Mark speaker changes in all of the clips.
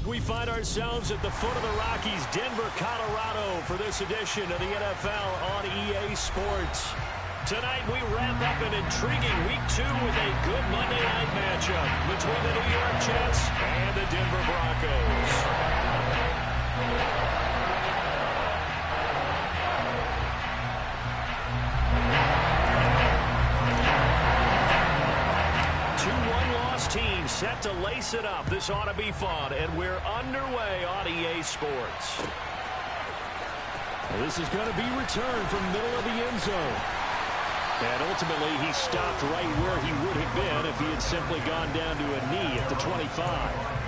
Speaker 1: We find ourselves at the foot of the Rockies, Denver, Colorado, for this edition of the NFL on EA Sports. Tonight, we wrap up an intriguing Week 2 with a good Monday night matchup between the New York Jets and the Denver Broncos. Team set to lace it up. This ought to be fun, and we're underway on EA Sports. Well, this is going to be returned from middle of the end zone. And ultimately, he stopped right where he would have been if he had simply gone down to a knee at the 25.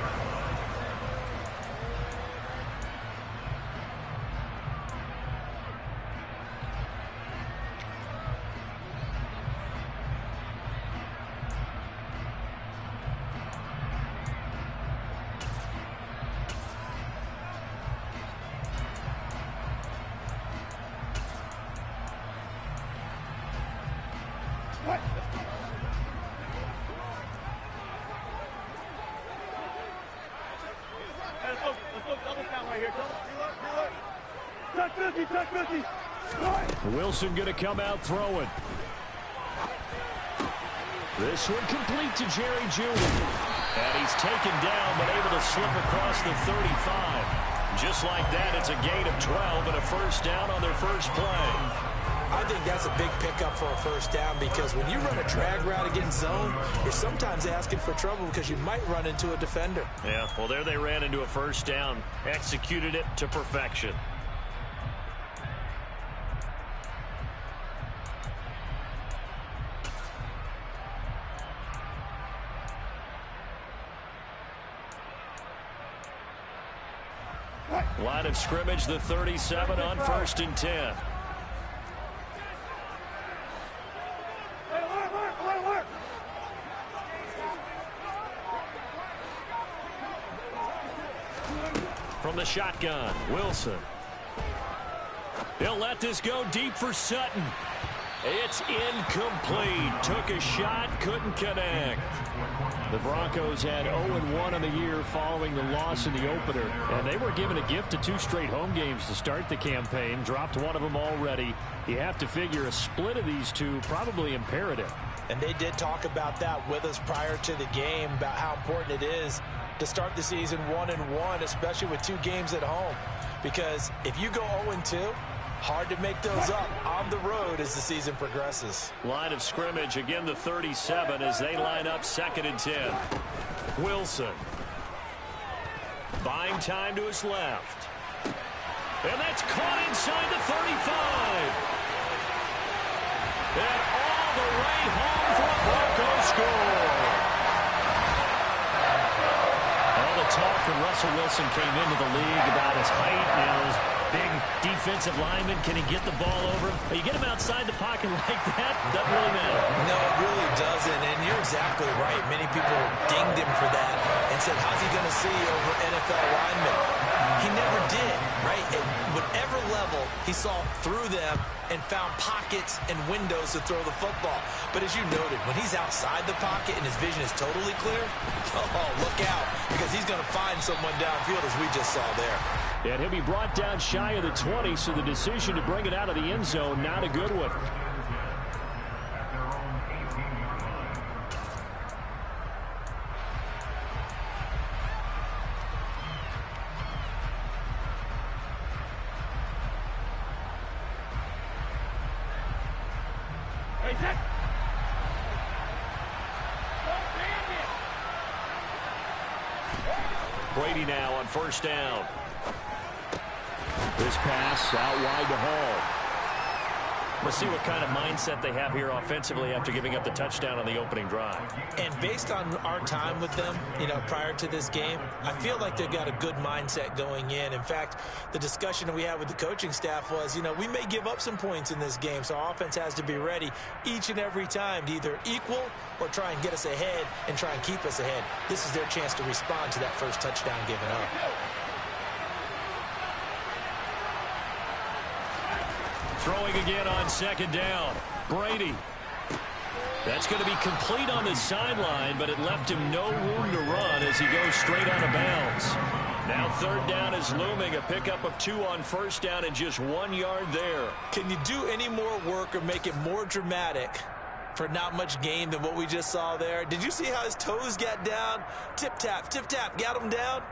Speaker 1: Wilson going to come out throwing. This one complete to Jerry Jeudy. And he's taken down but able to slip across the 35. Just like that, it's a gain of 12 and a first down on their first play.
Speaker 2: I think that's a big pickup for a first down because when you run a drag route against zone, you're sometimes asking for trouble because you might run into a defender.
Speaker 1: Yeah, well, there they ran into a first down. Executed it to perfection. Line of scrimmage, the 37 on 1st and 10. From the shotgun, Wilson. He'll let this go deep for Sutton. It's incomplete. Took a shot, couldn't connect. The Broncos had 0-1 on the year following the loss in the opener, and they were given a gift of 2 straight home games to start the campaign. Dropped one of them already. You have to figure a split of these two probably imperative.
Speaker 2: And they did talk about that with us prior to the game, about how important it is to start the season 1-1, especially with 2 games at home. Because if you go 0-2, hard to make those up on the road as the season progresses.
Speaker 1: Line of scrimmage, again the 37 as they line up 2nd and 10. Wilson. Buying time to his left. And that's caught inside the 35. And all the way home for a Broncos score. All the talk when Russell Wilson came into the league about his height and his big defensive lineman. Can he get the ball over him? You get him outside the pocket like that, doesn't really matter.
Speaker 2: No, it really doesn't, and you're exactly right. Many people dinged him for that and said, how's he going to see over NFL linemen? He never did, right? At whatever level, he saw through them and found pockets and windows to throw the football. But as you noted, when he's outside the pocket and his vision is totally clear, oh, look out, because he's going to find someone downfield as we just saw there.
Speaker 1: And he'll be brought down shy of the 20, so the decision to bring it out of the end zone, not a good one. Brady now on 1st down. This pass out wide to Hall. Let's see what kind of mindset they have here offensively after giving up the touchdown on the opening drive.
Speaker 2: And based on our time with them, prior to this game, I feel like they've got a good mindset going in. In fact, the discussion that we had with the coaching staff was, we may give up some points in this game, so our offense has to be ready each and every time to either equal or try and get us ahead and try and keep us ahead. This is their chance to respond to that first touchdown given up.
Speaker 1: Throwing again on 2nd down. Brady. That's going to be complete on the sideline, but it left him no room to run as he goes straight out of bounds. Now third down is looming. A pickup of 2 on first down and just 1 yard there.
Speaker 2: Can you do any more work or make it more dramatic for not much gain than what we just saw there? Did you see how his toes got down? Tip-tap, got him down.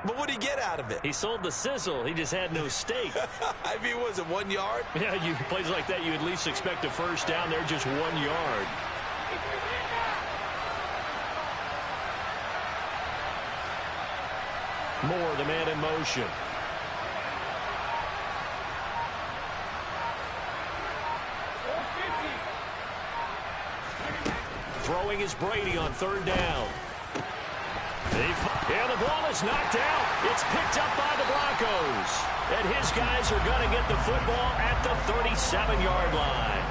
Speaker 2: But what did he get out of it?
Speaker 1: He sold the sizzle. He just had no steak.
Speaker 2: I mean, was it 1 yard?
Speaker 1: Yeah, plays like that, you at least expect a first down. They're just 1 yard. Moore, the man in motion. Throwing is Brady on third down. And the ball is knocked out. It's picked up by the Broncos. And his guys are going to get the football at the 37-yard line.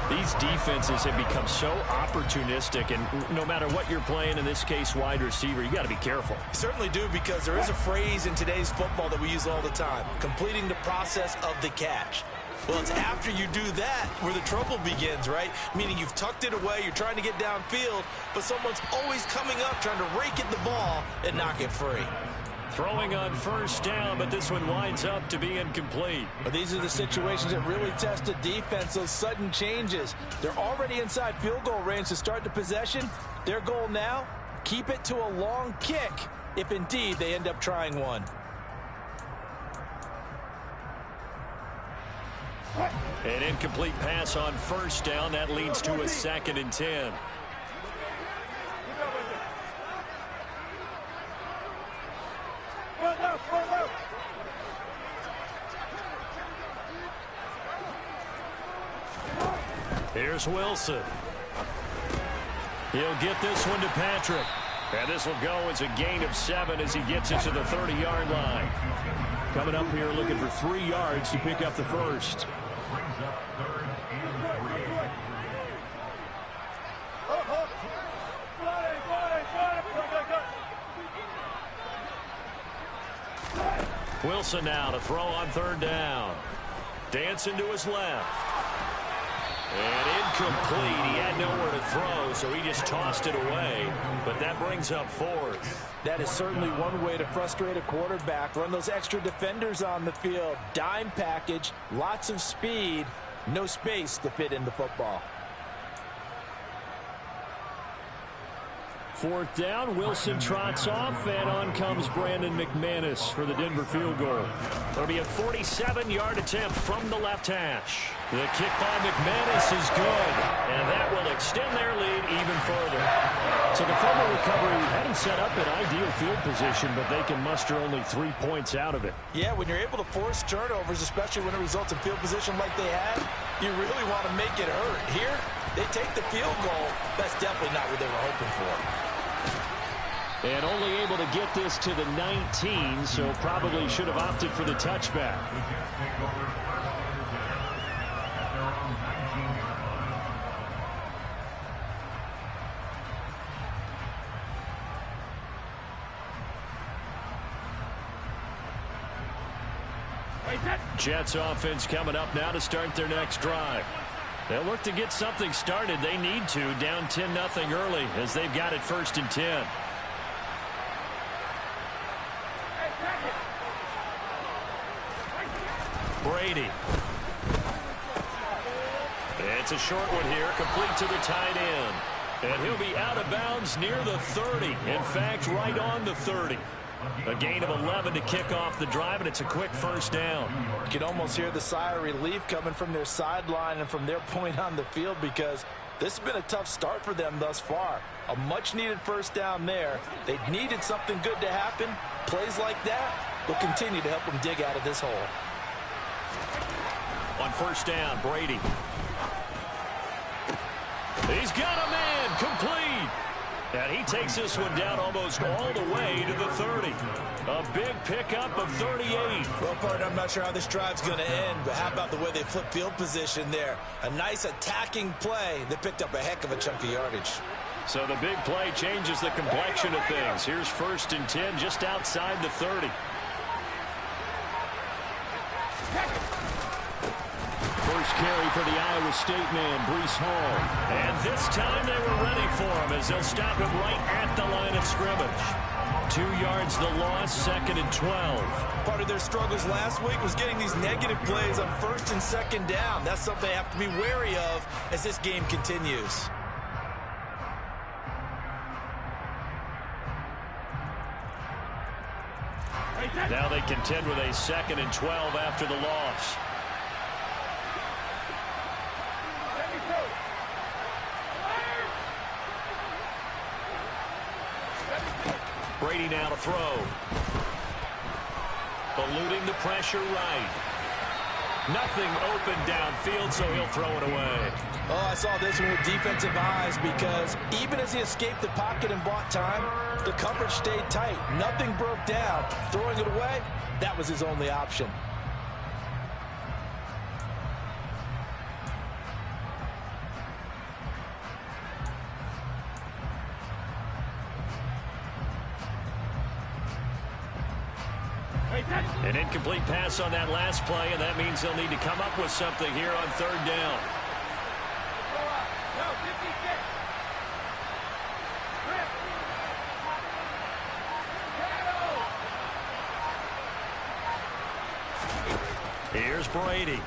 Speaker 1: These defenses have become so opportunistic, and no matter what you're playing, in this case wide receiver, you got to be careful.
Speaker 2: You certainly do, because there is a phrase in today's football that we use all the time: completing the process of the catch. Well, it's after you do that where the trouble begins, right? Meaning you've tucked it away, you're trying to get downfield, but someone's always coming up trying to rake at the ball and knock it free.
Speaker 1: Throwing on first down, but this one winds up to be incomplete.
Speaker 3: But these are the situations that really test the defense, those sudden changes. They're already inside field goal range to start the possession. Their goal now, keep it to a long kick, if indeed they end up trying one.
Speaker 1: An incomplete pass on first down. That leads to a 2nd and 10. Here's Wilson. He'll get this one to Patrick. And this will go as a gain of 7 as he gets it to the 30-yard line. Coming up here looking for 3 yards to pick up the first. Wilson now to throw on third down. Dancing to his left. And incomplete. He had nowhere to throw, so he just tossed it away. But that brings up 4th.
Speaker 3: That is certainly one way to frustrate a quarterback. Run those extra defenders on the field. Dime package, lots of speed, no space to fit in the football.
Speaker 1: 4th down, Wilson trots off, and on comes Brandon McManus for the Denver field goal. It'll be a 47-yard attempt from the left hash. The kick by McManus is good, and that will extend their lead even further. So the fumble recovery hadn't set up an ideal field position, but they can muster only 3 points out of it.
Speaker 3: Yeah, when you're able to force turnovers, especially when it results in field position like they had, you really want to make it hurt. Here, they take the field goal. That's definitely not what they were hoping for.
Speaker 1: And only able to get this to the 19, so probably should have opted for the touchback. Jets offense coming up now to start their next drive. They'll look to get something started. They need to, down 10-0 early as they've got it 1st and 10. Brady. It's a short one here, complete to the tight end. And he'll be out of bounds near the 30. In fact, right on the 30. A gain of 11 to kick off the drive, and it's a quick first down.
Speaker 3: You can almost hear the sigh of relief coming from their sideline and from their point on the field, because this has been a tough start for them thus far. A much-needed first down there. They needed something good to happen. Plays like that will continue to help them dig out of this hole.
Speaker 1: On first down, Brady. He's got a man, complete. And he takes this one down almost all the way to the 30. A big pickup of 38.
Speaker 2: Well, partner, I'm not sure how this drive's going to end, but how about the way they flip field position there? A nice attacking play that picked up a heck of a chunk of yardage.
Speaker 1: So the big play changes the complexion of things. Here's 1st and 10 just outside the 30. First carry for the Iowa State man, Breece Hall. And this time they were ready for him as they'll stop him right at the line of scrimmage. 2 yards the loss, 2nd and 12.
Speaker 2: Part of their struggles last week was getting these negative plays on 1st and 2nd down. That's something they have to be wary of as this game continues.
Speaker 1: Now they contend with a 2nd and 12 after the loss. Brady now to throw. Eluding the pressure right. Nothing open downfield, so he'll throw it away.
Speaker 3: Oh, I saw this one with defensive eyes because even as he escaped the pocket and bought time, the coverage stayed tight. Nothing broke down. Throwing it away, that was his only option.
Speaker 1: An incomplete pass on that last play, and that means they'll need to come up with something here on 3rd down. Here's Brady.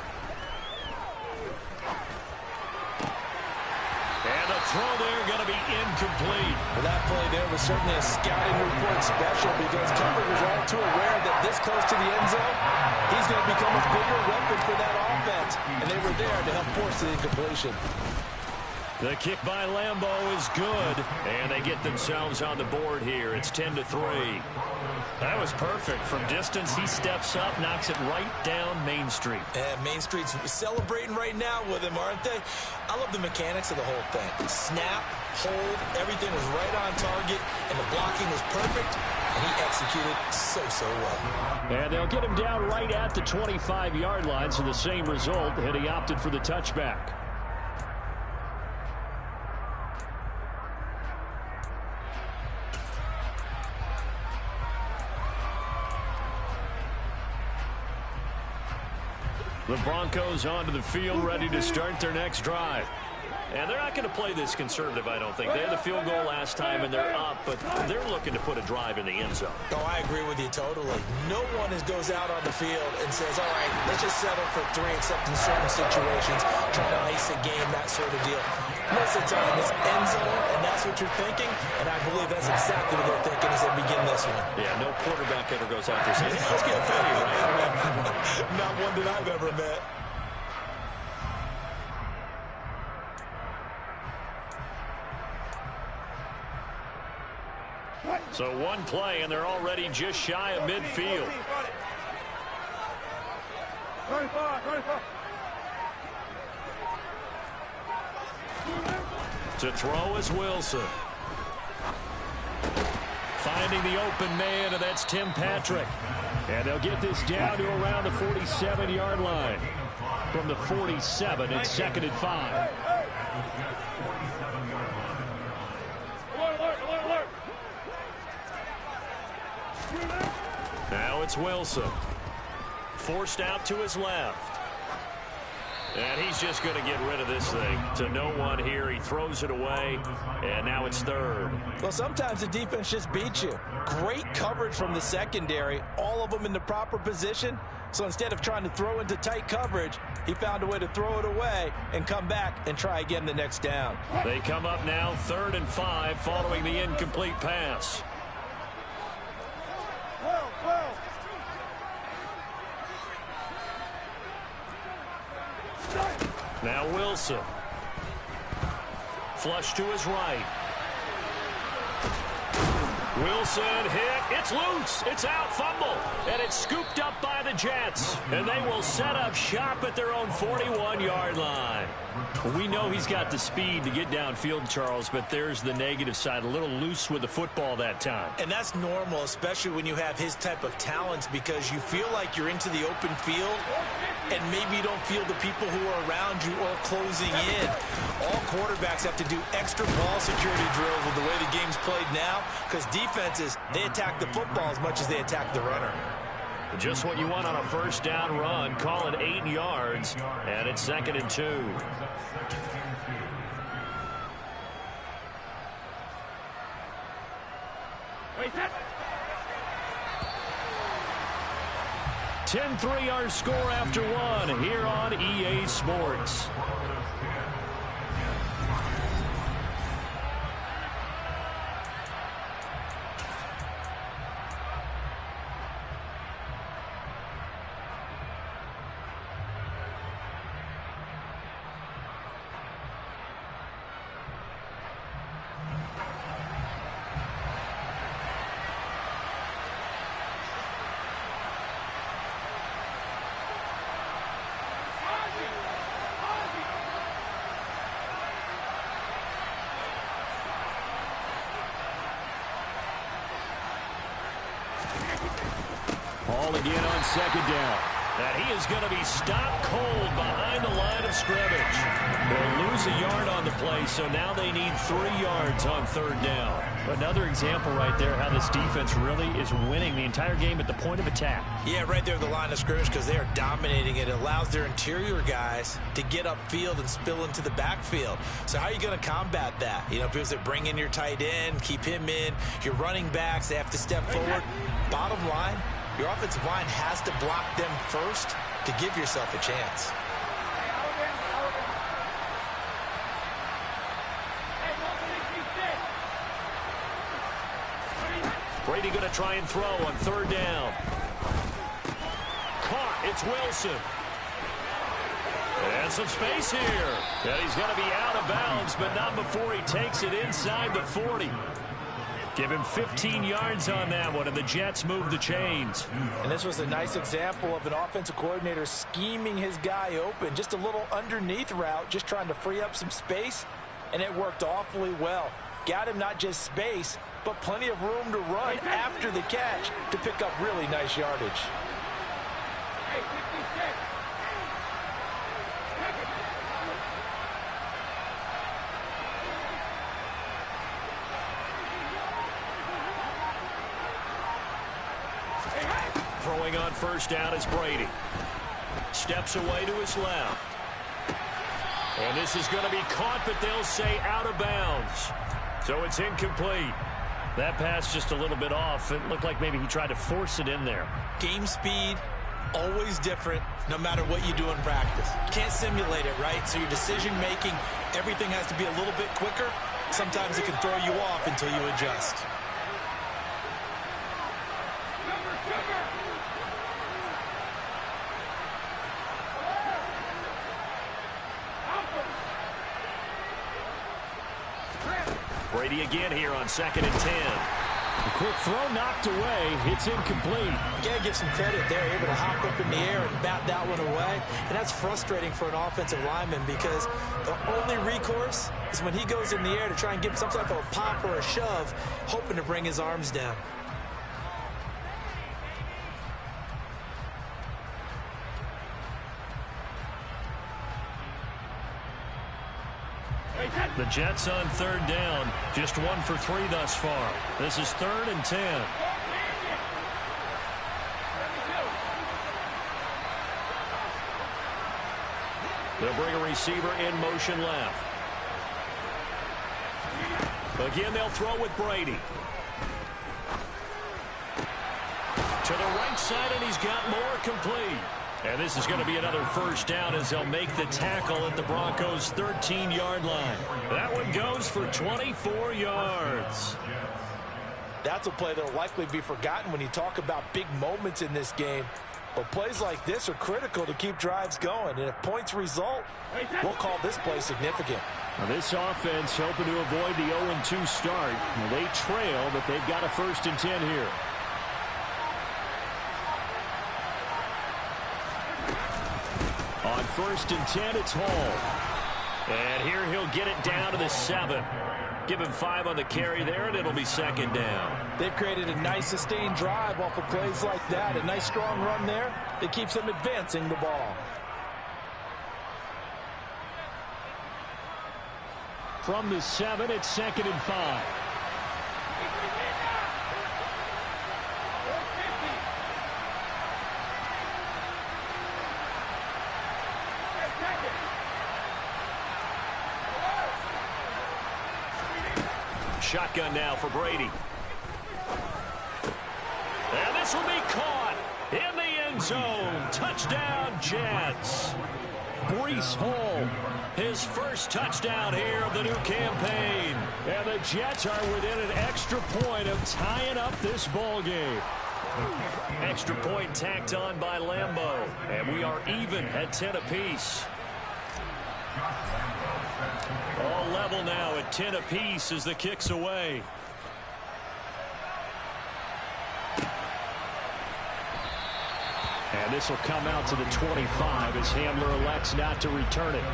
Speaker 1: And the throw there going to be incomplete.
Speaker 3: Well, that play there was certainly a scouting report special because Cover was all too aware that this close to the end zone, he's going to become a bigger weapon for that offense. And they were there to help force the incompletion.
Speaker 1: The kick by Lambeau is good, and they get themselves on the board here. It's 10-3. That was perfect. From distance, he steps up, knocks it right down Main Street.
Speaker 2: And Main Street's celebrating right now with him, aren't they? I love the mechanics of the whole thing. Snap, hold, everything was right on target, and the blocking was perfect, and he executed so well.
Speaker 1: And they'll get him down right at the 25-yard line, so the same result, and he opted for the touchback. The Broncos onto the field, ready to start their next drive. And they're not going to play this conservative, I don't think. They had the field goal last time, and they're up, but they're looking to put a drive in the end zone.
Speaker 2: Oh, I agree with you totally. No one goes out on the field and says, all right, let's just settle for 3, except in certain situations, trying to ice a game, that sort of deal. Most of the time, it's end zone, and that's what you're thinking, and I believe that's exactly what they're thinking as they begin this one.
Speaker 1: Yeah, no quarterback ever goes out there saying, hey, let's get a fade, right?
Speaker 2: Not one that I've ever met.
Speaker 1: So one play, and they're already just shy of midfield. To throw is Wilson. Finding the open man, and that's Tim Patrick. And they'll get this down to around the 47-yard line. From the 47, it's 2nd and 5. Now it's Wilson. Forced out to his left. And he's just going to get rid of this thing to no one here. He throws it away, and now it's 3rd.
Speaker 3: Well, sometimes the defense just beats you. Great coverage from the secondary, all of them in the proper position. So instead of trying to throw into tight coverage, he found a way to throw it away and come back and try again the next down.
Speaker 1: They come up now 3rd and 5 following the incomplete pass. Now Wilson. Flush to his right. Wilson hit. It's loose. It's out. Fumble. And it's scooped up by the Jets. And they will set up shop at their own 41-yard line. We know he's got the speed to get downfield, Charles, but there's the negative side. A little loose with the football that time.
Speaker 2: And that's normal, especially when you have his type of talents, because you feel like you're into the open field and maybe you don't feel the people who are around you or closing in. All quarterbacks have to do extra ball security drills with the way the game's played now, because defenses, they attack the football as much as they attack the runner.
Speaker 1: Just what you want on a first down run. Call it 8 yards, and it's 2nd and 2. 10-3 our score after one here on EA Sports. Ball again on second down. And he is going to be stopped cold behind the line of scrimmage. They'll lose a yard on the play, so now they need 3 yards on third down. Another example right there how this defense really is winning the entire game at the point of attack.
Speaker 2: Yeah, right there at the line of scrimmage because they are dominating it. It allows their interior guys to get upfield and spill into the backfield. So how are you going to combat that? You know, people say bring in your tight end, keep him in. Your running backs, they have to step forward. Bottom line, your offensive line has to block them first to give yourself a chance.
Speaker 1: Brady going to try and throw on third down. Caught. It's Wilson. And some space here. And he's going to be out of bounds, but not before he takes it inside the 40. Give him 15 yards on that one, and the Jets move the chains.
Speaker 3: And this was a nice example of an offensive coordinator scheming his guy open. Just a little underneath route, just trying to free up some space, and it worked awfully well. Got him not just space, but plenty of room to run after the catch to pick up really nice yardage.
Speaker 1: Throwing on first down is Brady. Steps away to his left. And this is going to be caught, but they'll say out of bounds. So it's incomplete. That pass just a little bit off. It looked like maybe he tried to force it in there.
Speaker 2: Game speed, always different, no matter what you do in practice. You can't simulate it, right? So your decision-making, everything has to be a little bit quicker. Sometimes it can throw you off until you adjust.
Speaker 1: Brady again here on 2nd and 10. A quick throw knocked away. It's incomplete.
Speaker 2: You got to give some credit. They're able to hop up in the air and bat that one away. And that's frustrating for an offensive lineman because the only recourse is when he goes in the air to try and give some type of a pop or a shove, hoping to bring his arms down.
Speaker 1: The Jets on third down, just 1 for 3 thus far. This is 3rd and 10. They'll bring a receiver in motion left. Again, they'll throw with Brady. To the right side, and he's got more complete. And this is going to be another first down as they'll make the tackle at the Broncos' 13-yard line. That one goes for 24 yards.
Speaker 3: That's a play that will likely be forgotten when you talk about big moments in this game. But plays like this are critical to keep drives going. And if points result, we'll call this play significant.
Speaker 1: Now this offense hoping to avoid the 0-2 start. Now they trail, but they've got a 1st and 10 here. On 1st and 10, it's Hall. And here he'll get it down to the 7. Give him 5 on the carry there, and it'll be 2nd down.
Speaker 3: They've created a nice sustained drive off of plays like that. A nice strong run there that keeps them advancing the ball.
Speaker 1: From the 7, it's 2nd and 5. Shotgun now for Brady. And this will be caught in the end end zone. Touchdown, Jets. Breece Hall, his first touchdown here of the new campaign. And the Jets are within an extra point of tying up this ball game. Extra point tacked on by Lambeau. And we are even at 10 apiece. All level now at 10 apiece as the kick's away. And this will come out to the 25 as Hamler elects not to return it.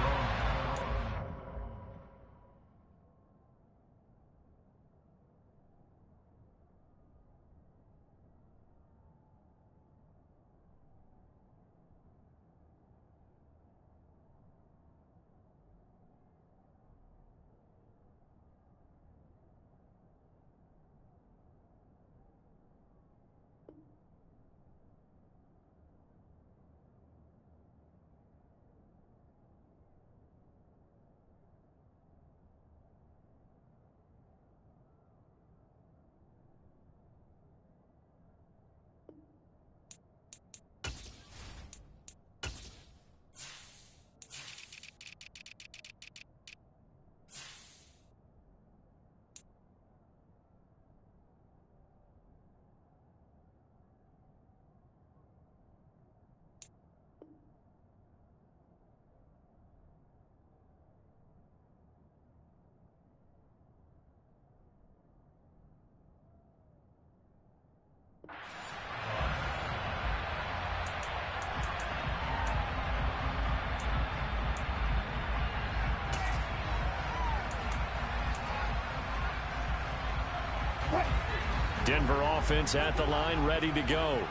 Speaker 1: Denver offense at the line, ready to go.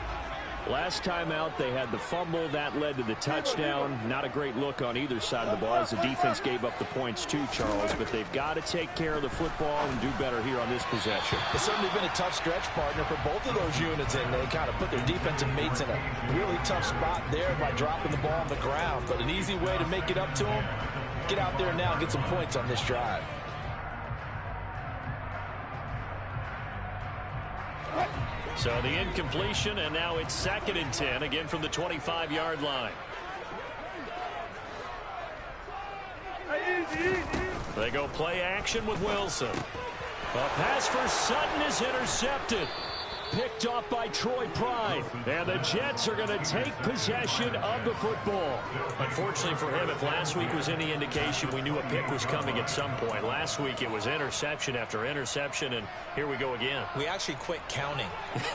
Speaker 1: Last time out, they had the fumble. That led to the touchdown. Not a great look on either side of the ball as the defense gave up the points too, Charles. But they've got to take care of the football and do better here on this possession.
Speaker 3: It's certainly been a tough stretch, partner, for both of those units, and they kind of put their defensive mates in a really tough spot there by dropping the ball on the ground. But an easy way to make it up to them, get out there now and get some points on this drive.
Speaker 1: So the incompletion, and now it's 2nd and 10, again from the 25-yard line. They go play action with Wilson. A pass for Sutton is intercepted. Picked off by Troy Pride. And the Jets are going to take possession of the football. Unfortunately for him, if last week was any indication, we knew a pick was coming at some point. Last week it was interception after interception, and here we go again.
Speaker 2: We actually quit counting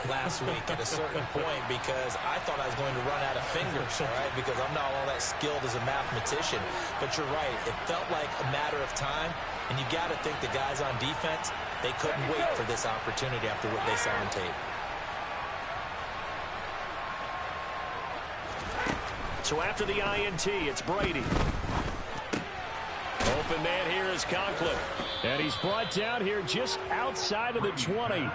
Speaker 2: last week at a certain point because I thought I was going to run out of fingers, all right, because I'm not all that skilled as a mathematician. But you're right. It felt like a matter of time, and you got to think the guys on defense, they couldn't wait for this opportunity after what they saw on tape.
Speaker 1: So after the INT, it's Brady. Open man here is Conklin. And he's brought down here just outside of the 20.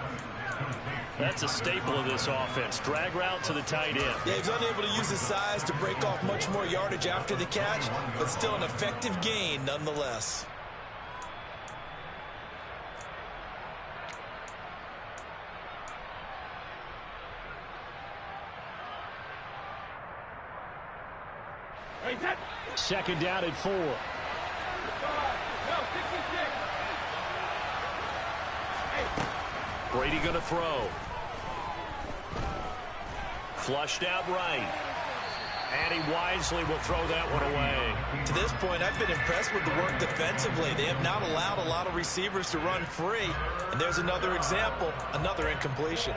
Speaker 1: That's a staple of this offense. Drag route to the tight end.
Speaker 2: Yeah, he's unable to use his size to break off much more yardage after the catch, but still an effective gain nonetheless.
Speaker 1: Second down at 4. Brady going to throw. Flushed out right. And he wisely will throw that one away.
Speaker 2: To this point, I've been impressed with the work defensively. They have not allowed a lot of receivers to run free. And there's another example, another incompletion.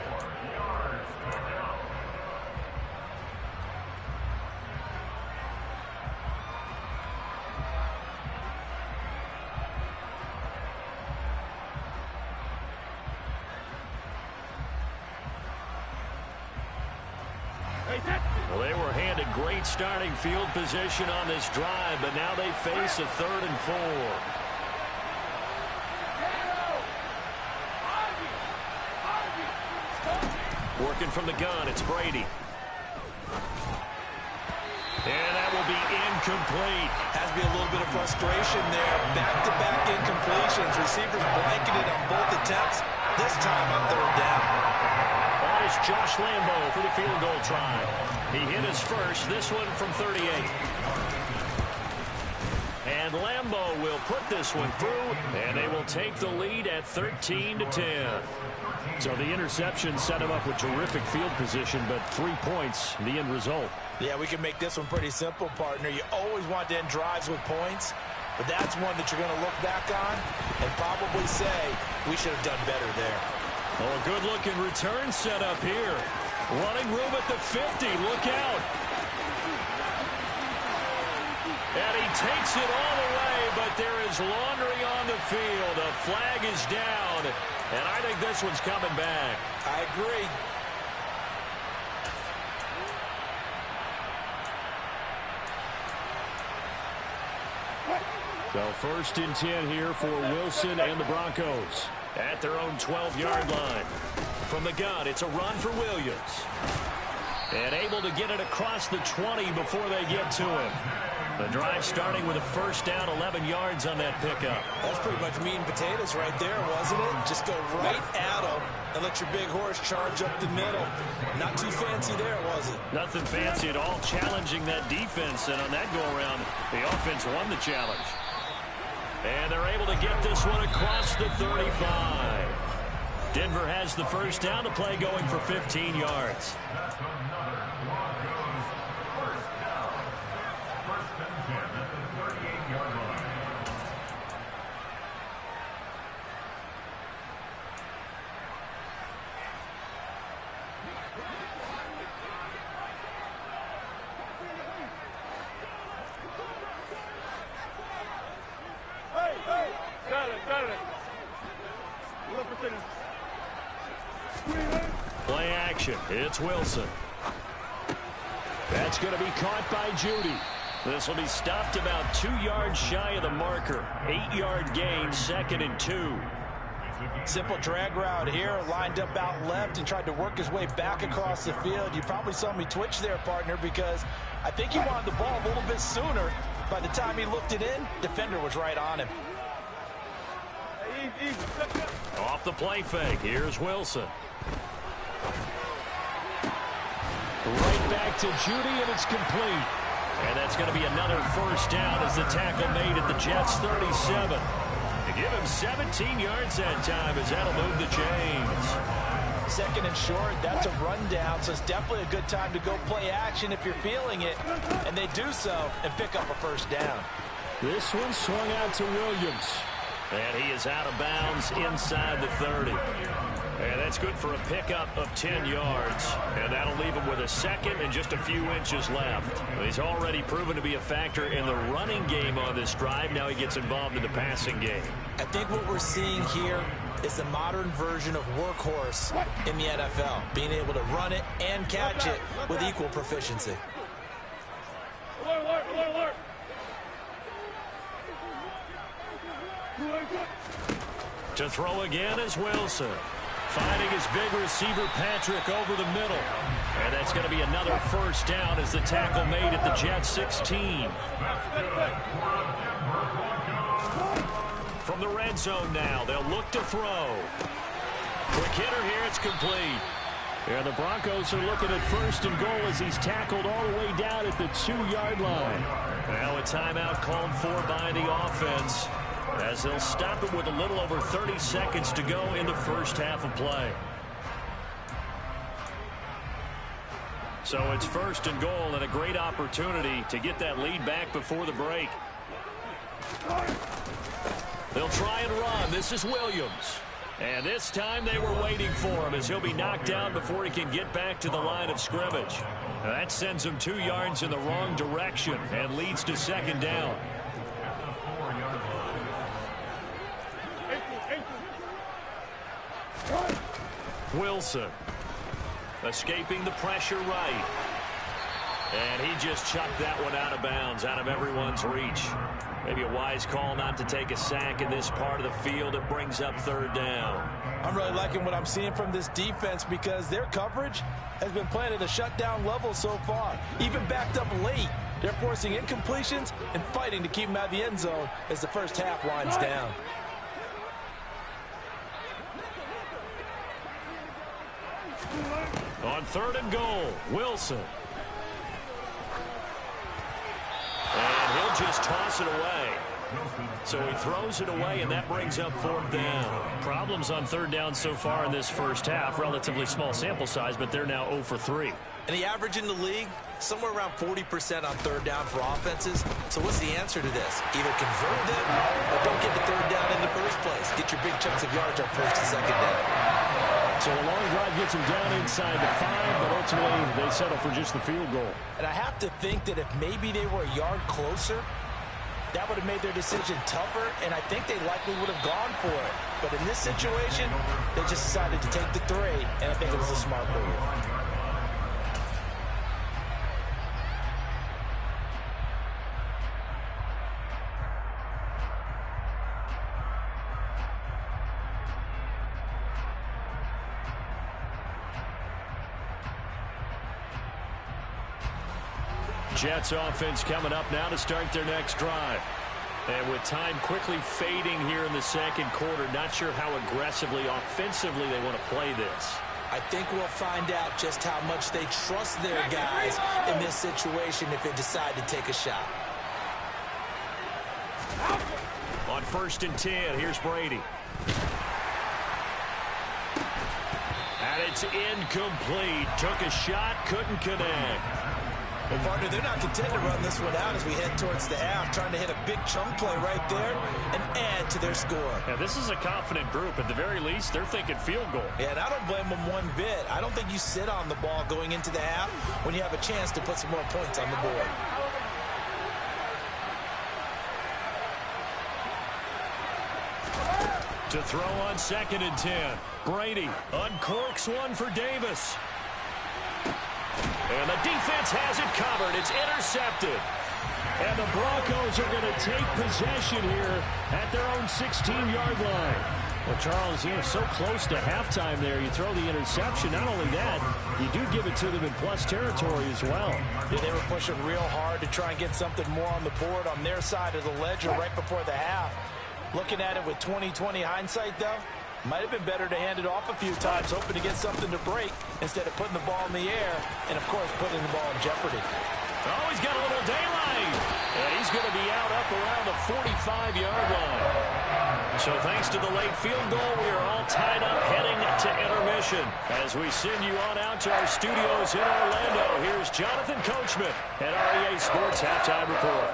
Speaker 1: Well, they were handed great starting field position on this drive, but now they face a 3rd and 4. Working from the gun, it's Brady. And that will be incomplete.
Speaker 2: Has to be a little bit of frustration there. Back-to-back incompletions. Receivers blanketed on both attempts. This time on 3rd down.
Speaker 1: On Here's Josh Lambo for the field goal try. He hit his first, this one from 38. And Lambo will put this one through, and they will take the lead at 13-10. So the interception set him up with terrific field position, but 3 points, the end result.
Speaker 3: Yeah, we can make this one pretty simple, partner. You always want to end drives with points, but that's one that you're going to look back on and probably say, we should have done better there.
Speaker 1: Oh, a good-looking return set up here. Running room at the 50. Look out. And he takes it all the way, but there is laundering on the field. A flag is down, and I think this one's coming back.
Speaker 3: I agree.
Speaker 1: So 1st and 10 here for Wilson and the Broncos at their own 12-yard line. From the gun, it's a run for Williams. And able to get it across the 20 before they get to him. The drive starting with a first down, 11 yards on that pickup.
Speaker 3: That's pretty much meat and potatoes right there, wasn't it? Just go right at them and let your big horse charge up the middle. Not too fancy there, was it?
Speaker 1: Nothing fancy at all, challenging that defense. And on that go-around, the offense won the challenge. And they're able to get this one across the 35. Denver has the first down, to play going for 15 yards. Play action. It's Wilson. That's going to be caught by Judy. This will be stopped about 2 yards shy of the marker. 8-yard gain, 2nd and 2.
Speaker 3: Simple drag route here, lined up out left and tried to work his way back across the field. You probably saw me twitch there, partner, because I think he wanted the ball a little bit sooner. By the time he looked it in, defender was right on him.
Speaker 1: Off the play fake, here's Wilson. Right back to Judy, and it's complete. And that's going to be another first down as the tackle made at the Jets' 37. To give him 17 yards that time, as that'll move the chains.
Speaker 3: 2nd and short, that's a rundown, so it's definitely a good time to go play action if you're feeling it. And they do so and pick up a first down.
Speaker 1: This one swung out to Williams. And he is out of bounds inside the 30. And that's good for a pickup of 10 yards. And that'll leave him with a second and just a few inches left. He's already proven to be a factor in the running game on this drive. Now he gets involved in the passing game.
Speaker 3: I think what we're seeing here is the modern version of workhorse in the NFL. Being able to run it and catch it with equal proficiency.
Speaker 1: To throw again is Wilson. Finding his big receiver, Patrick, over the middle. And that's going to be another first down as the tackle made at the Jets' 16. From the red zone now, they'll look to throw. Quick hitter here, it's complete. And the Broncos are looking at 1st and goal as he's tackled all the way down at the 2-yard line. Now a timeout called for by the offense, as they'll stop it with a little over 30 seconds to go in the first half of play. So it's 1st and goal, and a great opportunity to get that lead back before the break. They'll try and run. This is Williams. And this time they were waiting for him, as he'll be knocked down before he can get back to the line of scrimmage. Now that sends him 2 yards in the wrong direction and leads to 2nd down. Wilson escaping the pressure right. And he just chucked that one out of bounds, out of everyone's reach. Maybe a wise call not to take a sack in this part of the field. It brings up 3rd down.
Speaker 3: I'm really liking what I'm seeing from this defense because their coverage has been playing at a shutdown level so far. Even backed up late, they're forcing incompletions and fighting to keep them out of the end zone as the first half winds down.
Speaker 1: third and goal. Wilson. And he'll just toss it away. So he throws it away, and that brings up fourth down.
Speaker 4: Problems on third down so far in this first half. Relatively small sample size, but they're now 0 for 3.
Speaker 2: And the average in the league, somewhere around 40% on third down for offenses. So what's the answer to this? Either convert them or don't get the third down in the first place. Get your big chunks of yards on first and second down.
Speaker 1: So a long drive gets them down inside the 5, but ultimately they settle for just the field goal.
Speaker 3: And I have to think that if maybe they were a yard closer, that would have made their decision tougher, and I think they likely would have gone for it. But in this situation, they just decided to take the 3, and I think it was a smart move.
Speaker 1: Jets offense coming up now to start their next drive. And with time quickly fading here in the second quarter, not sure how aggressively, offensively they want to play this.
Speaker 2: I think we'll find out just how much they trust their guys in this situation if they decide to take a shot.
Speaker 1: On 1st and 10, here's Brady. And it's incomplete. Took a shot, couldn't connect.
Speaker 2: Well, partner, they're not content to run this one out as we head towards the half, trying to hit a big chunk play right there and add to their score.
Speaker 4: Yeah, this is a confident group. At the very least, they're thinking field goal.
Speaker 2: Yeah, and I don't blame them one bit. I don't think you sit on the ball going into the half when you have a chance to put some more points on the board.
Speaker 1: To throw on 2nd and 10. Brady uncorks one for Davis. And the defense has it covered. It's intercepted. And the Broncos are going to take possession here at their own 16-yard line. Well, Charles, so close to halftime there. You throw the interception. Not only that, you do give it to them in plus territory as well.
Speaker 3: Yeah, they were pushing real hard to try and get something more on the board on their side of the ledger right before the half. Looking at it with 20/20 hindsight, though, might have been better to hand it off a few times, hoping to get something to break instead of putting the ball in the air and, of course, putting the ball in jeopardy.
Speaker 1: Oh, he's got a little daylight. And he's going to be out up around the 45-yard line. So thanks to the late field goal, we are all tied up heading to intermission. As we send you on out to our studios in Orlando, here's Jonathan Coachman at REA Sports Halftime Report.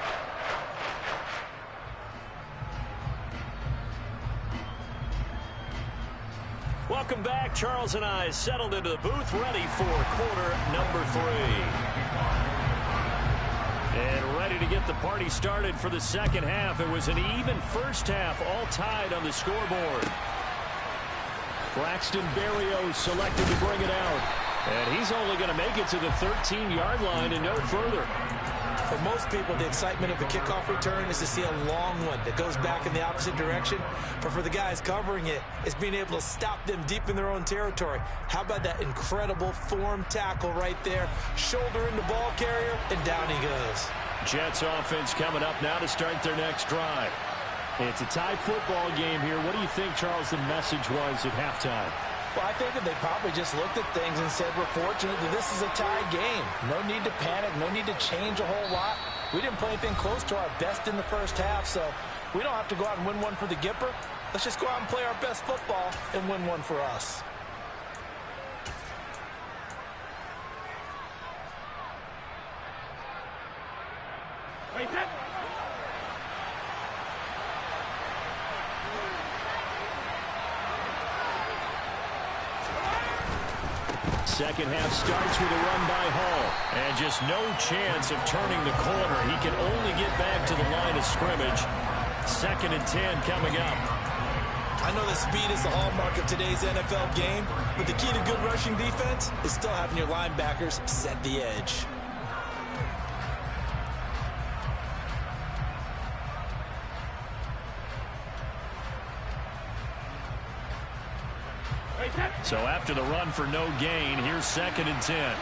Speaker 1: Welcome back. Charles and I settled into the booth, ready for quarter number 3. And ready to get the party started for the second half. It was an even first half, all tied on the scoreboard. Braxton Berrios selected to bring it out. And he's only going to make it to the 13-yard line and no further.
Speaker 2: For most people, the excitement of the kickoff return is to see a long one that goes back in the opposite direction. But for the guys covering it, it's being able to stop them deep in their own territory. How about that incredible form tackle right there? Shoulder in the ball carrier, and down he goes.
Speaker 1: Jets offense coming up now to start their next drive. It's a tie football game here. What do you think, Charles, the message was at halftime?
Speaker 3: Well, I think that they probably just looked at things and said, we're fortunate that this is a tie game. No need to panic, no need to change a whole lot. We didn't play anything close to our best in the first half, so we don't have to go out and win one for the Gipper. Let's just go out and play our best football and win one for us.
Speaker 1: Second half starts with a run by Hall. And just no chance of turning the corner. He can only get back to the line of scrimmage. 2nd and 10 coming up.
Speaker 2: I know that speed is the hallmark of today's NFL game, but the key to good rushing defense is still having your linebackers set the edge.
Speaker 1: So after the run for no gain, here's 2nd and 10.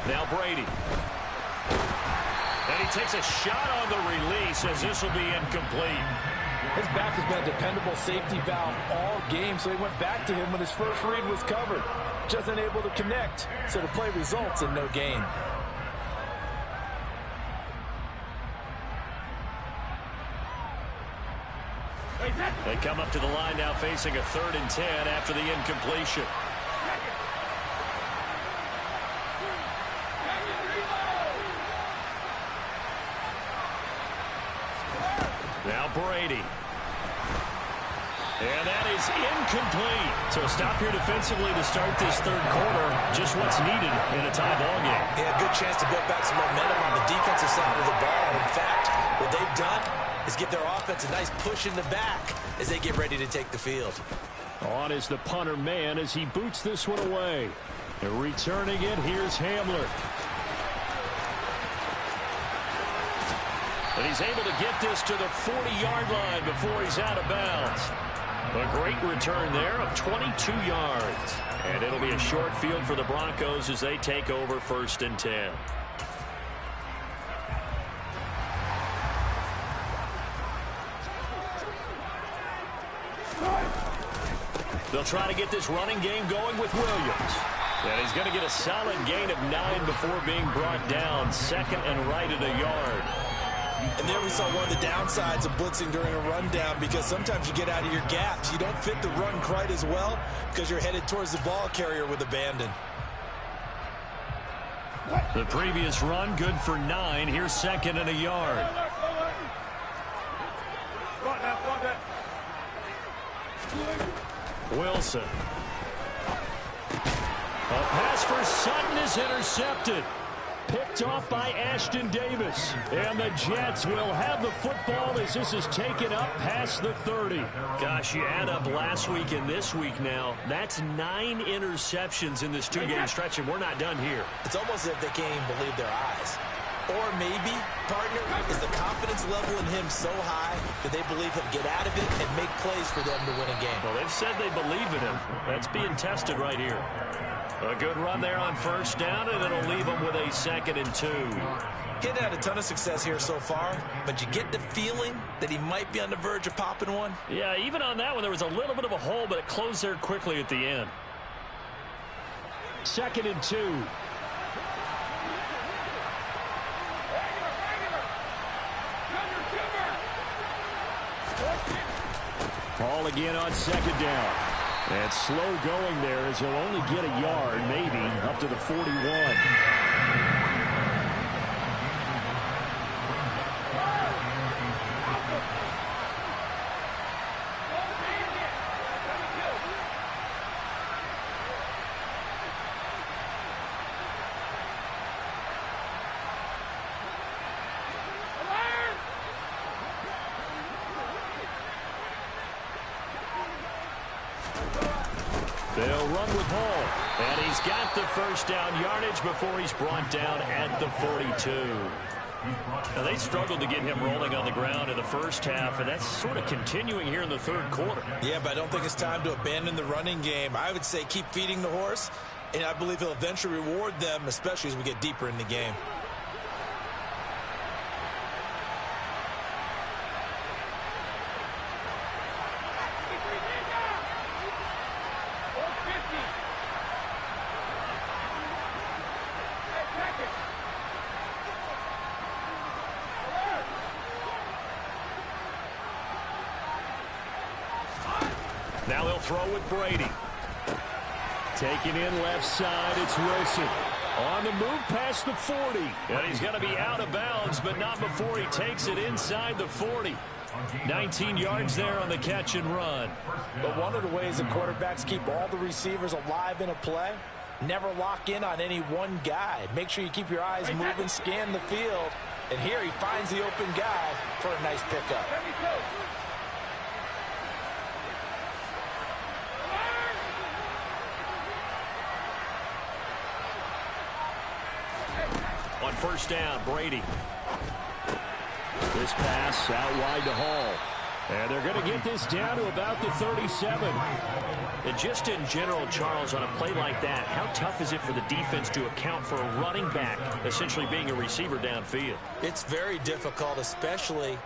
Speaker 1: Now Brady. takes a shot on the release as this will be incomplete.
Speaker 3: His back has been a dependable safety valve all game, so he went back to him when his first read was covered. Just unable to connect, so the play results in no gain.
Speaker 1: They come up to the line now facing a 3rd and 10 after the incompletion. Now Brady. And that is incomplete. So a stop here defensively to start this 3rd quarter. Just what's needed in a tie ball game.
Speaker 2: Yeah, good chance to build back some momentum on the defensive side of the ball. In fact, what they've done is give their offense a nice push in the back as they get ready to take the field.
Speaker 1: On is the punter man as he boots this one away. And returning it, here's Hamler. And he's able to get this to the 40-yard line before he's out of bounds. A great return there of 22 yards. And it'll be a short field for the Broncos as they take over 1st and 10. They'll try to get this running game going with Williams. And he's going to get a solid gain of 9 before being brought down. 2nd and right at a yard.
Speaker 2: And there we saw one of the downsides of blitzing during a rundown, because sometimes you get out of your gaps. You don't fit the run quite as well because you're headed towards the ball carrier with abandon.
Speaker 1: The previous run good for 9. Here's 2nd and a yard. Wilson. A pass for Sutton is intercepted. Picked off by Ashton Davis. And the Jets will have the football as this is taken up past the 30. Gosh, you add up last week and this week now. That's 9 interceptions in this 2-game stretch, and we're not done here.
Speaker 2: It's almost as if they can't even believe their eyes. Or maybe, partner, is the confidence level in him so high that they believe he'll get out of it and make plays for them to win a game.
Speaker 1: Well, they've said they believe in him. That's being tested right here. A good run there on 1st down, and it'll leave them with a 2nd and 2.
Speaker 2: Getting had a ton of success here so far, but you get the feeling that he might be on the verge of popping one.
Speaker 1: Yeah, even on that one, there was a little bit of a hole, but it closed there quickly at the end. 2nd and 2. Ball again on 2nd down. And slow going there as he'll only get a yard, maybe, up to the 41. They'll run with Hall. And he's got the 1st down yardage before he's brought down at the 42. Now, they struggled to get him rolling on the ground in the 1st half, and that's sort of continuing here in the 3rd quarter.
Speaker 2: Yeah, but I don't think it's time to abandon the running game. I would say keep feeding the horse, and I believe he'll eventually reward them, especially as we get deeper in the game.
Speaker 1: Now he'll throw with Brady. Taking in left side, it's Wilson. On the move past the 40. And he's going to be out of bounds, but not before he takes it inside the 40. 19 yards there on the catch and run.
Speaker 3: But one of the ways that quarterbacks keep all the receivers alive in a play, never lock in on any one guy. Make sure you keep your eyes moving, scan the field. And here he finds the open guy for a nice pickup.
Speaker 1: On 1st down, Brady. This pass out wide to Hall. And they're going to get this down to about the 37. And just in general, Charles, on a play like that, how tough is it for the defense to account for a running back essentially being a receiver downfield?
Speaker 2: It's very difficult, especially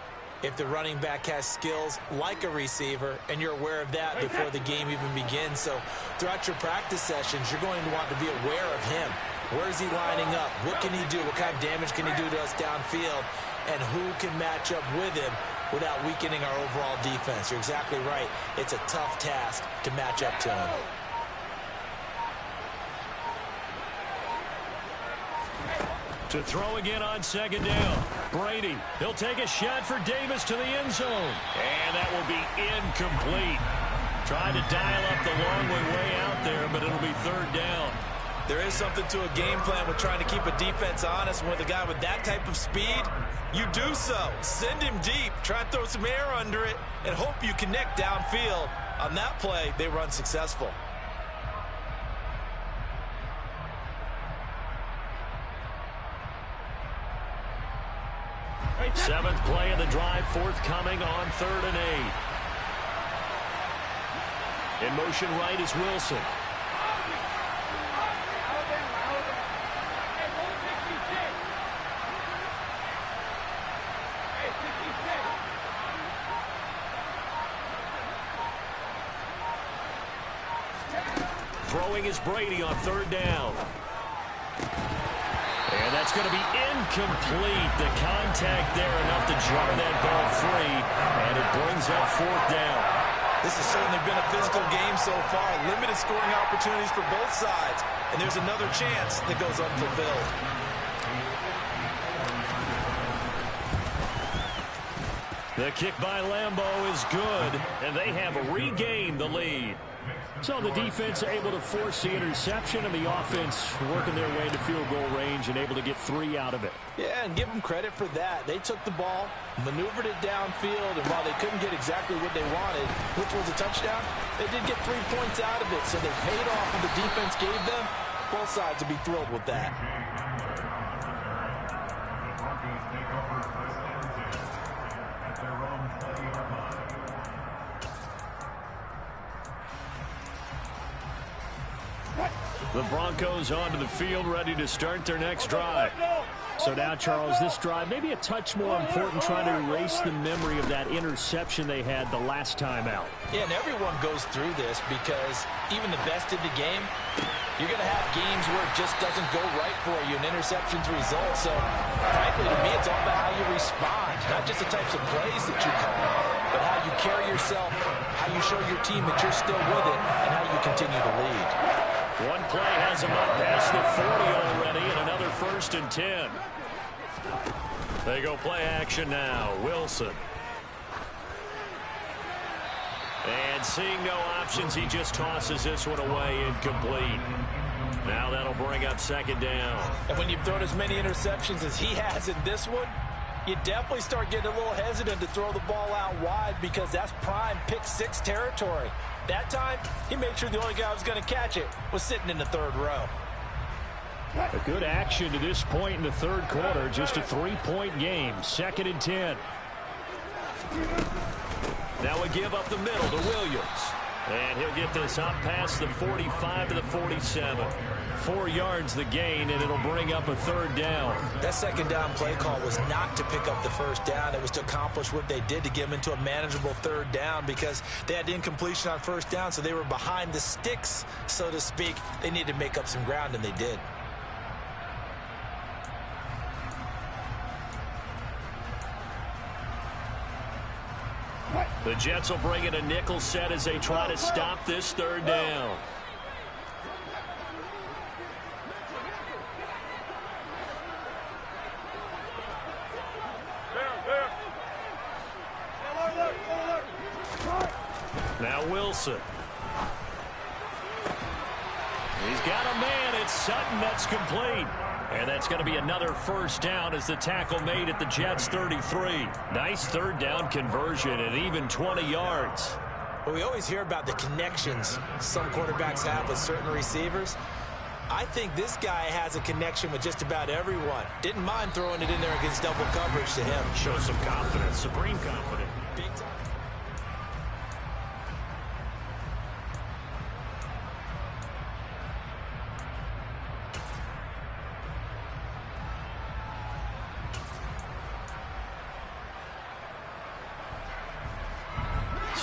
Speaker 2: if the running back has skills like a receiver, and you're aware of that before the game even begins. So throughout your practice sessions, you're going to want to be aware of him. Where is he lining up? What can he do? What kind of damage can he do to us downfield? And who can match up with him without weakening our overall defense? You're exactly right. It's a tough task to match up to him.
Speaker 1: To throw again on second down. Brady, he'll take a shot for Davis to the end zone. And that will be incomplete. Tried to dial up the long way out there, but it'll be third down.
Speaker 3: There is something to a game plan with trying to keep a defense honest. And with a guy with that type of speed, you do so. Send him deep. Try and throw some air under it and hope you connect downfield. On that play, they run successful.
Speaker 1: Seventh play of the drive forthcoming on 3rd and 8. In motion right is Wilson. Throwing is Brady on 3rd down. And that's going to be incomplete. The contact there enough to jar that ball free, and it brings up 4th down.
Speaker 3: This has certainly been a physical game so far. Limited scoring opportunities for both sides. And there's another chance that goes unfulfilled.
Speaker 1: The kick by Lambeau is good, and they have regained the lead. So the defense able to force the interception, and the offense working their way to field goal range and able to get 3 out of it.
Speaker 3: Yeah, and give them credit for that. They took the ball, maneuvered it downfield, and while they couldn't get exactly what they wanted, which was a touchdown, they did get 3 points out of it. So they paid off what the defense gave them. Both sides would be thrilled with that.
Speaker 1: The Broncos onto the field, ready to start their next drive.
Speaker 4: So now, Charles, this drive maybe a touch more important, trying to erase the memory of that interception they had the last time out.
Speaker 3: Yeah, and everyone goes through this because even the best in the game, you're going to have games where it just doesn't go right for you, and interceptions result. So, frankly, to me, it's all about how you respond, not just the types of plays that you call, but how you carry yourself, how you show your team that you're still with it, and how you continue to lead.
Speaker 1: One play has him up past the 40 already, and another 1st and 10. They go play action now. Wilson. And seeing no options, he just tosses this one away, incomplete. Now that'll bring up 2nd down.
Speaker 3: And when you've thrown as many interceptions as he has in this one, you definitely start getting a little hesitant to throw the ball out wide because that's prime pick 6 territory. That time, he made sure the only guy who was going to catch it was sitting in the 3rd row.
Speaker 4: A good action to this point in the 3rd quarter. Just a 3-point game. 2nd and 10.
Speaker 1: Now we give up the middle to Williams. And he'll get this up past the 45 to the 47. 4 yards the gain, and it'll bring up a 3rd down.
Speaker 2: That 2nd down play call was not to pick up the 1st down. It was to accomplish what they did to get them into a manageable 3rd down because they had incompletion on 1st down, so they were behind the sticks, so to speak. They needed to make up some ground, and they did.
Speaker 1: The Jets will bring in a nickel set as they try to stop this 3rd down. Now Wilson. He's got a man. It's Sutton. That's complete. And that's going to be another 1st down as the tackle made at the Jets' 33. Nice 3rd down conversion and even 20 yards.
Speaker 2: Well, we always hear about the connections some quarterbacks have with certain receivers. I think this guy has a connection with just about everyone. Didn't mind throwing it in there against double coverage to him.
Speaker 1: Shows some confidence, supreme confidence.
Speaker 2: Big time.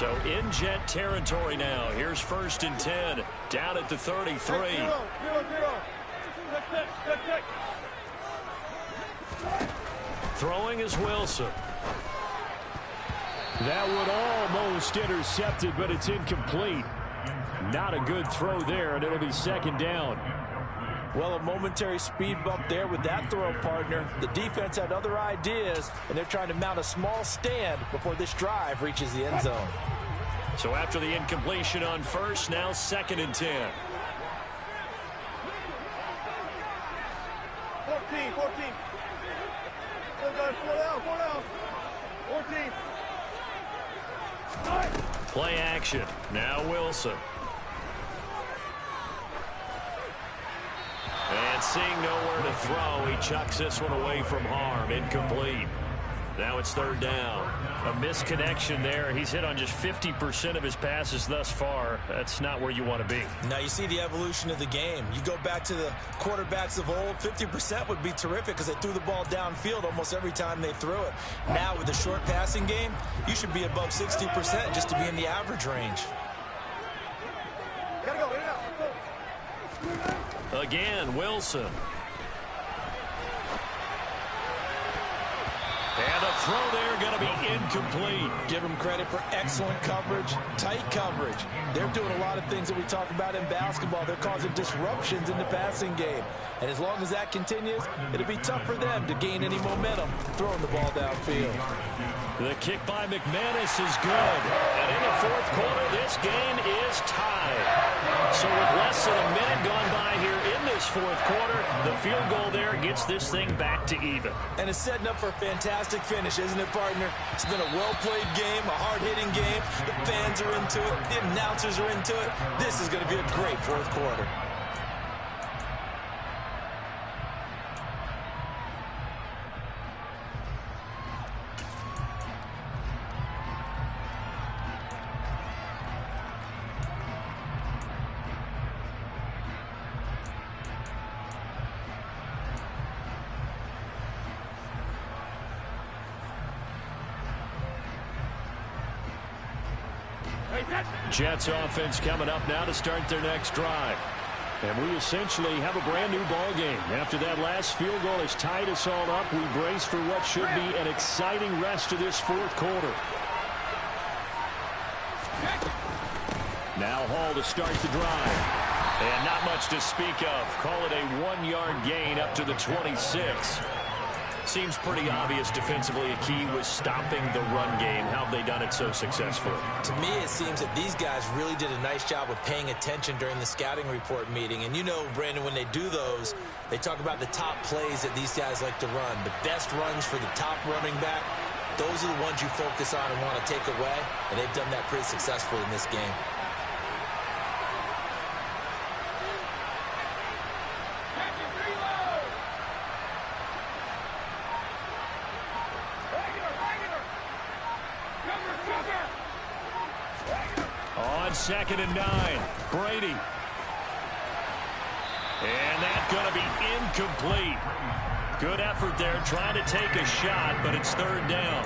Speaker 1: So in Jet territory now. Here's 1st and 10. Down at the 33. Throwing is Wilson.
Speaker 4: That would almost intercepted, but it's incomplete. Not a good throw there, and it'll be 2nd down.
Speaker 3: Well, a momentary speed bump there with that throw, partner. The defense had other ideas, and they're trying to mount a small stand before this drive reaches the end zone.
Speaker 1: So after the incompletion on 1st, now 2nd and 10.
Speaker 5: 14. Slow down. 14.
Speaker 1: Play action. Now Wilson. And seeing nowhere to throw, he chucks this one away from harm. Incomplete. Now it's 3rd down. A misconnection there. He's hit on just 50% of his passes thus far. That's not where you want to be.
Speaker 2: Now you see the evolution of the game. You go back to the quarterbacks of old, 50% would be terrific because they threw the ball downfield almost every time they threw it. Now with the short passing game, you should be above 60% just to be in the average range.
Speaker 5: Gotta go.
Speaker 1: Again, Wilson. And a throw there going to be incomplete.
Speaker 3: Give them credit for excellent coverage, tight coverage. They're doing a lot of things that we talk about in basketball. They're causing disruptions in the passing game. And as long as that continues, it'll be tough for them to gain any momentum throwing the ball downfield.
Speaker 1: The kick by McManus is good. And in the 4th quarter, this game is tied. So with less than a minute gone by here in this 4th quarter, the field goal there gets this thing back to even.
Speaker 2: And it's setting up for a fantastic finish, isn't it, partner? It's been a well-played game, a hard-hitting game. The fans are into it. The announcers are into it. This is going to be a great 4th quarter.
Speaker 4: Jets offense coming up now to start their next drive. And we essentially have a brand new ball game. After that last field goal has tied us all up, we brace for what should be an exciting rest of this 4th quarter. Now Hall to start the drive.
Speaker 1: And not much to speak of. Call it a 1-yard gain up to the 26. Seems pretty obvious defensively a key was stopping the run game. How have they done it so successfully?
Speaker 2: To me, it seems that these guys really did a nice job of paying attention during the scouting report meeting. And you know, Brandon, when they do those, they talk about the top plays that these guys like to run. The best runs for the top running back, those are the ones you focus on and want to take away. And they've done that pretty successfully in this game.
Speaker 1: On 2nd and 9, Brady. And that's going to be incomplete. Good effort there trying to take a shot, but it's 3rd down.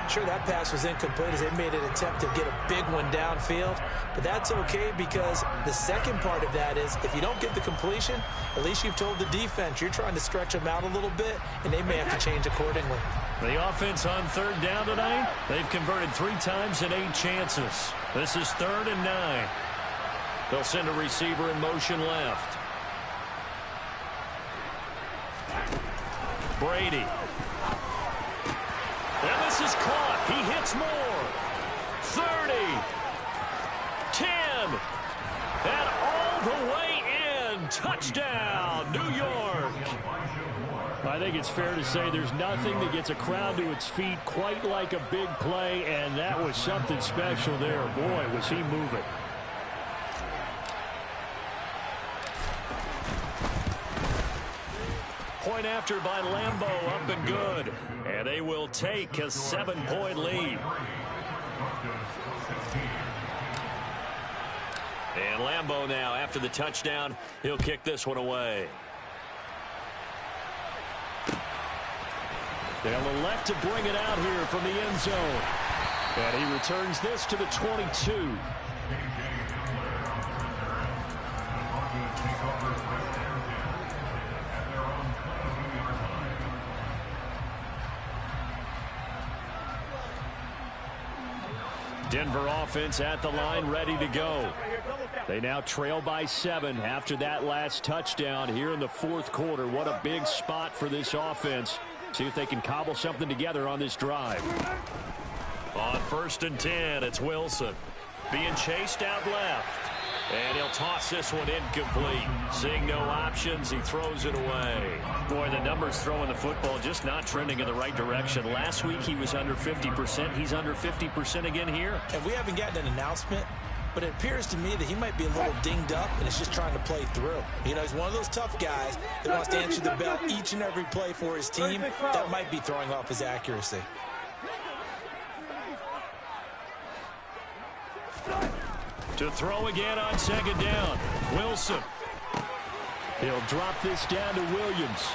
Speaker 2: Sure, that pass was incomplete as they made an attempt to get a big one downfield. But that's okay because the second part of that is if you don't get the completion, at least you've told the defense you're trying to stretch them out a little bit, and they may have to change accordingly.
Speaker 1: The offense on 3rd down tonight, they've converted 3 times in 8 chances. This is 3rd and 9. They'll send a receiver in motion left. Brady. And this is caught. He hits more. 30. 10. And all the way in. Touchdown, New York.
Speaker 4: I think it's fair to say there's nothing that gets a crowd to its feet quite like a big play, and that was something special there. Boy, was he moving.
Speaker 1: Point after by Lambeau, up and good. And they will take a 7-point lead. And Lambeau now, after the touchdown, he'll kick this one away.
Speaker 4: They'll elect to bring it out here from the end zone. And he returns this to the 22. Denver offense at the line, ready to go. They now trail by 7 after that last touchdown here in the fourth quarter. What a big spot for this offense. See if they can cobble something together on this drive.
Speaker 1: On 1st and 10, it's Wilson. Being chased out left. And he'll toss this one incomplete. Seeing no options, he throws it away.
Speaker 4: Boy, the numbers throwing the football just not trending in the right direction. Last week he was under 50%. He's under 50% again here.
Speaker 2: And we haven't gotten an announcement, but it appears to me that he might be a little dinged up and is just trying to play through. You know, he's one of those tough guys that wants to answer the bell each and every play for his team. That might be throwing off his accuracy.
Speaker 4: To throw again on 2nd down. Wilson. He'll drop this down to Williams.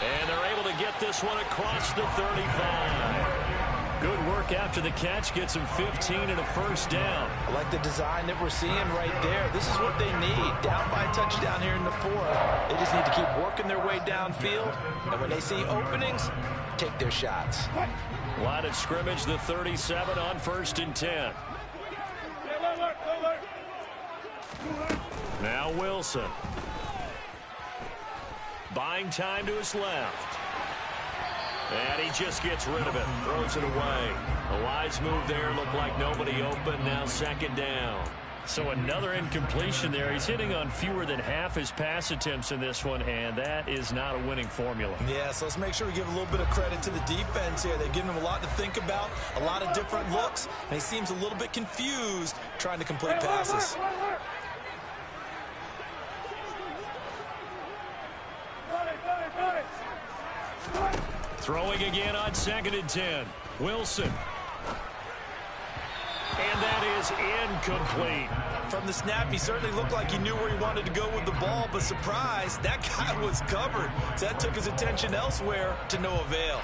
Speaker 1: And they're able to get this one across the 35.
Speaker 4: Good work after the catch. Gets him 15 and a first down.
Speaker 3: I like the design that we're seeing right there. This is what they need. Down by a touchdown here in the fourth. They just need to keep working their way downfield. And when they see openings, take their shots.
Speaker 1: Line of scrimmage, the 37 on 1st and 10. Now Wilson. Buying time to his left. And he just gets rid of it. Throws it away. A wise move there. Looked like nobody open. Now 2nd down.
Speaker 4: So another incompletion there. He's hitting on fewer than half his pass attempts in this one, and that is not a winning formula.
Speaker 2: Yeah, so let's make sure we give a little bit of credit to the defense here. They've given him a lot to think about, a lot of different looks, and he seems a little bit confused trying to complete passes.
Speaker 1: Throwing again on 2nd and 10. Wilson. And that is incomplete.
Speaker 2: From the snap, he certainly looked like he knew where he wanted to go with the ball, but surprise, that guy was covered. So that took his attention elsewhere to no avail.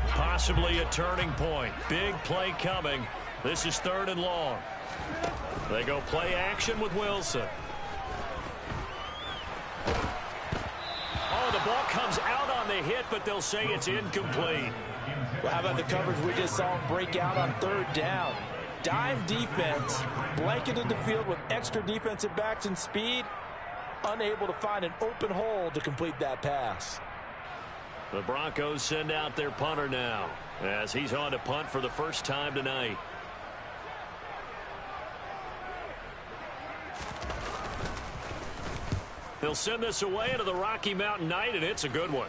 Speaker 1: Possibly a turning point. Big play coming. This is 3rd and long. They go play action with Wilson. Oh, the ball comes out on the hit, but they'll say it's incomplete.
Speaker 3: Well, how about the coverage we just saw him break out on 3rd down? Dime defense, blanketed the field with extra defensive backs and speed, unable to find an open hole to complete that pass.
Speaker 1: The Broncos send out their punter now as he's on to punt for the first time tonight. They'll send this away into the Rocky Mountain Night, and it's a good one.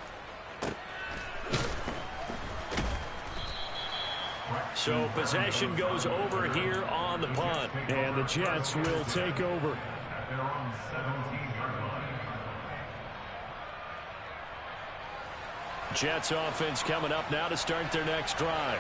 Speaker 1: So possession goes over here on the punt.
Speaker 4: And the Jets will take over. Jets offense coming up now to start their next drive.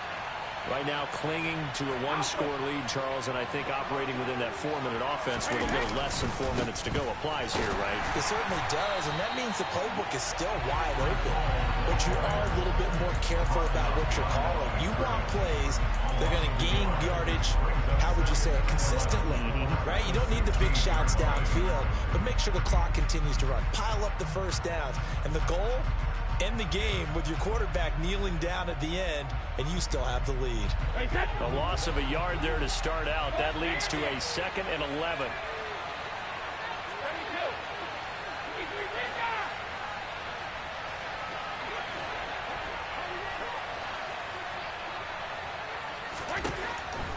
Speaker 1: Right now clinging to a 1-score lead, Charles, and I think operating within that 4-minute offense with a little less than 4 minutes to go applies here, right?
Speaker 2: It certainly does, and that means the playbook is still wide open. But you are a little bit more careful about what you're calling. You want plays that are going to gain yardage, how would you say it, consistently, right? You don't need the big shots downfield, but make sure the clock continues to run. Pile up the first downs, and the goal, end the game with your quarterback kneeling down at the end, and you still have the lead.
Speaker 1: A loss of a yard there to start out. That leads to a 2nd and 11.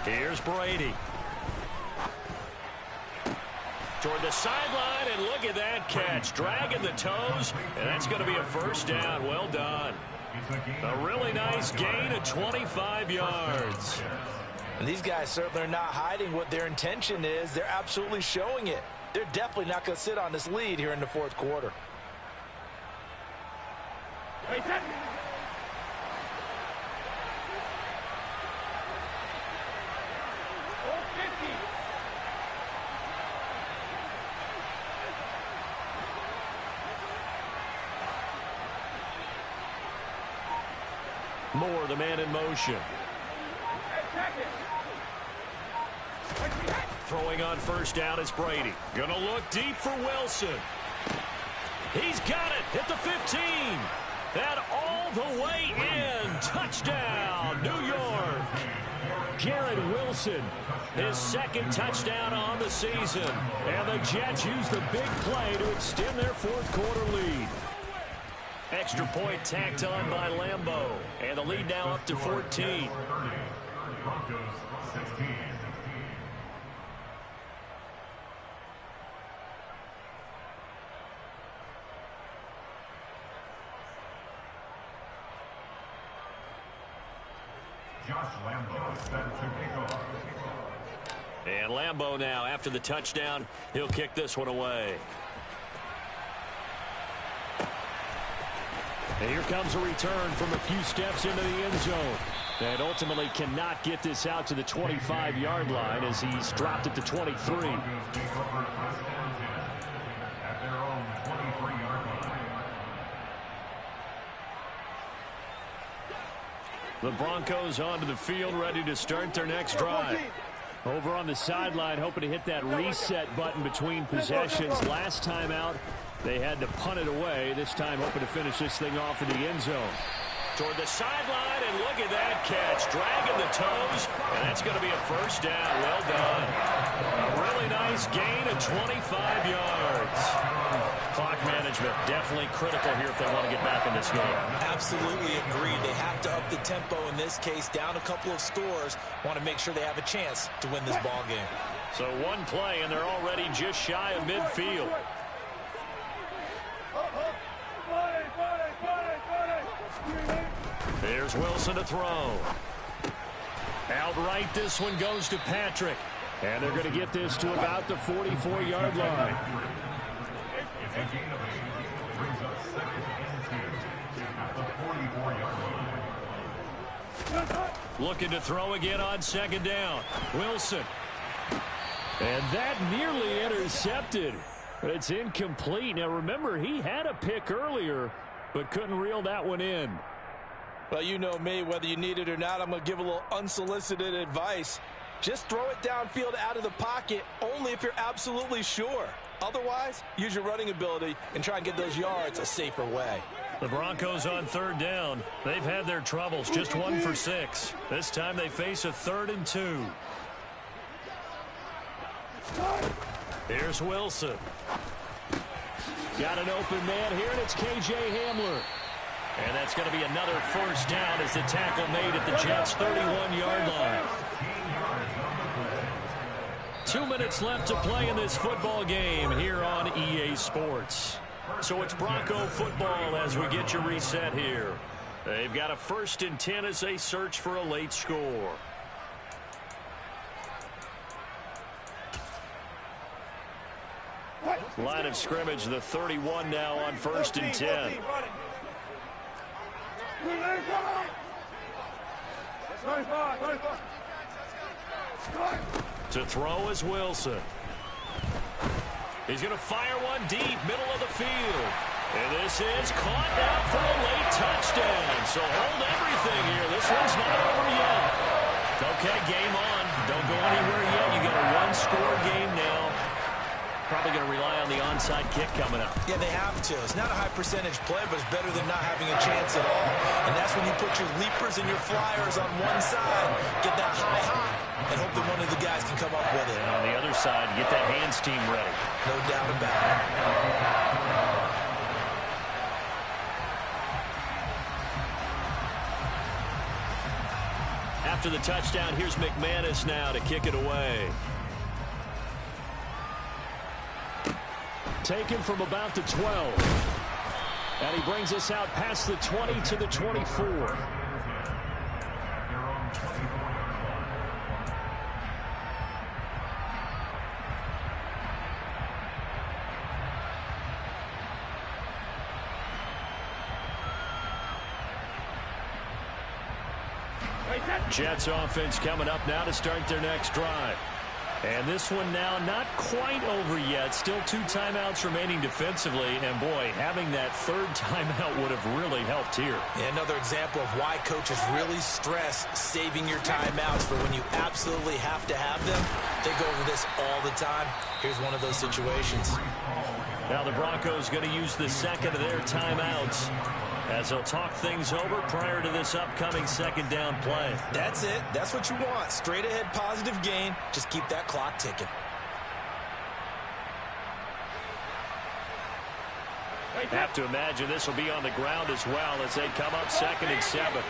Speaker 1: Here's Brady. Toward the sideline, and look at that catch. Dragging the toes, and that's going to be a first down. Well done. A really nice gain of 25 yards.
Speaker 3: And these guys certainly are not hiding what their intention is. They're absolutely showing it. They're definitely not going to sit on this lead here in the fourth quarter.
Speaker 1: Moore, the man in motion. Throwing on first down is Brady. Gonna look deep for Wilson. He's got it at the 15. And all the way in. Touchdown, New York. Garrett Wilson, his second touchdown on the season. And the Jets use the big play to extend their fourth quarter lead. Extra point tacked on by Lambeau. And the lead now up to 14.
Speaker 6: Broncos 16. Josh Lambeau set to kick off.
Speaker 1: And Lambeau now, after the touchdown, he'll kick this one away. And here comes a return from a few steps into the end zone. And ultimately cannot get this out to the 25-yard line as he's dropped at the 23.
Speaker 6: At their own 23-yard line.
Speaker 1: The Broncos onto the field, ready to start their next drive.
Speaker 4: Over on the sideline, hoping to hit that reset button between possessions. Last time out, they had to punt it away. This time, hoping to finish this thing off in the end zone.
Speaker 1: Toward the sideline, and look at that catch. Dragging the toes, and that's going to be a first down. Well done. A really nice gain of 25 yards. Clock management definitely critical here if they want to get back in this game.
Speaker 2: Absolutely agreed. They have to up the tempo in this case, down a couple of scores. Want to make sure they have a chance to win this ball game.
Speaker 1: So one play, and they're already just shy of midfield. Here's Wilson to throw. Outright, this one goes to Patrick.
Speaker 4: And they're going to get this to about the 44-yard line.
Speaker 6: It's a gain of 8. Brings up second and 2 at the 44-yard line.
Speaker 1: Looking to throw again on second down. Wilson.
Speaker 4: And that nearly intercepted. But it's incomplete. Now, remember, he had a pick earlier, but couldn't reel that one in.
Speaker 3: Well, you know me, whether you need it or not, I'm going to give a little unsolicited advice. Just throw it downfield out of the pocket only if you're absolutely sure. Otherwise, use your running ability and try and get those yards a safer way.
Speaker 1: The Broncos on third down. They've had their troubles, just 1 for 6. This time they face a 3rd and 2. Here's Wilson.
Speaker 4: Got an open man here, and it's K.J. Hamler.
Speaker 1: And that's going to be another first down as the tackle made at the Jets' 31-yard line. 2 minutes left to play in this football game here on EA Sports. So it's Bronco football as we get you reset here. They've got a 1st and 10 as they search for a late score. Line of scrimmage, the 31 now on 1st and 10. To throw is Wilson. He's going to fire one deep, middle of the field. And this is caught now for a late touchdown. So hold everything here. This one's not over yet. Okay, game on. Don't go anywhere yet. You got a 1-score game now. Probably going to rely on the onside kick coming up.
Speaker 2: Yeah, they have to. It's not a high percentage play, but it's better than not having a chance at all. And that's when you put your leapers and your flyers on one side, get that high hop, and hope that one of the guys can come up with it.
Speaker 1: And on the other side, get that hands team ready.
Speaker 2: No doubt about it.
Speaker 1: After the touchdown, here's McManus now to kick it away.
Speaker 4: Taken from about the 12. And he brings us out past the 20 to the 24. Jets offense coming up now to start their next drive. And this one now not quite over yet. Still 2 timeouts remaining defensively. And, boy, having that third timeout would have really helped here.
Speaker 2: Yeah, another example of why coaches really stress saving your timeouts for when you absolutely have to have them. They go over this all the time. Here's one of those situations.
Speaker 4: Now the Broncos going to use the second of their timeouts as they'll talk things over prior to this upcoming second down play.
Speaker 2: That's it. That's what you want. Straight ahead positive gain. Just keep that clock ticking.
Speaker 4: Have to imagine this will be on the ground as well as they come up 2nd and 7.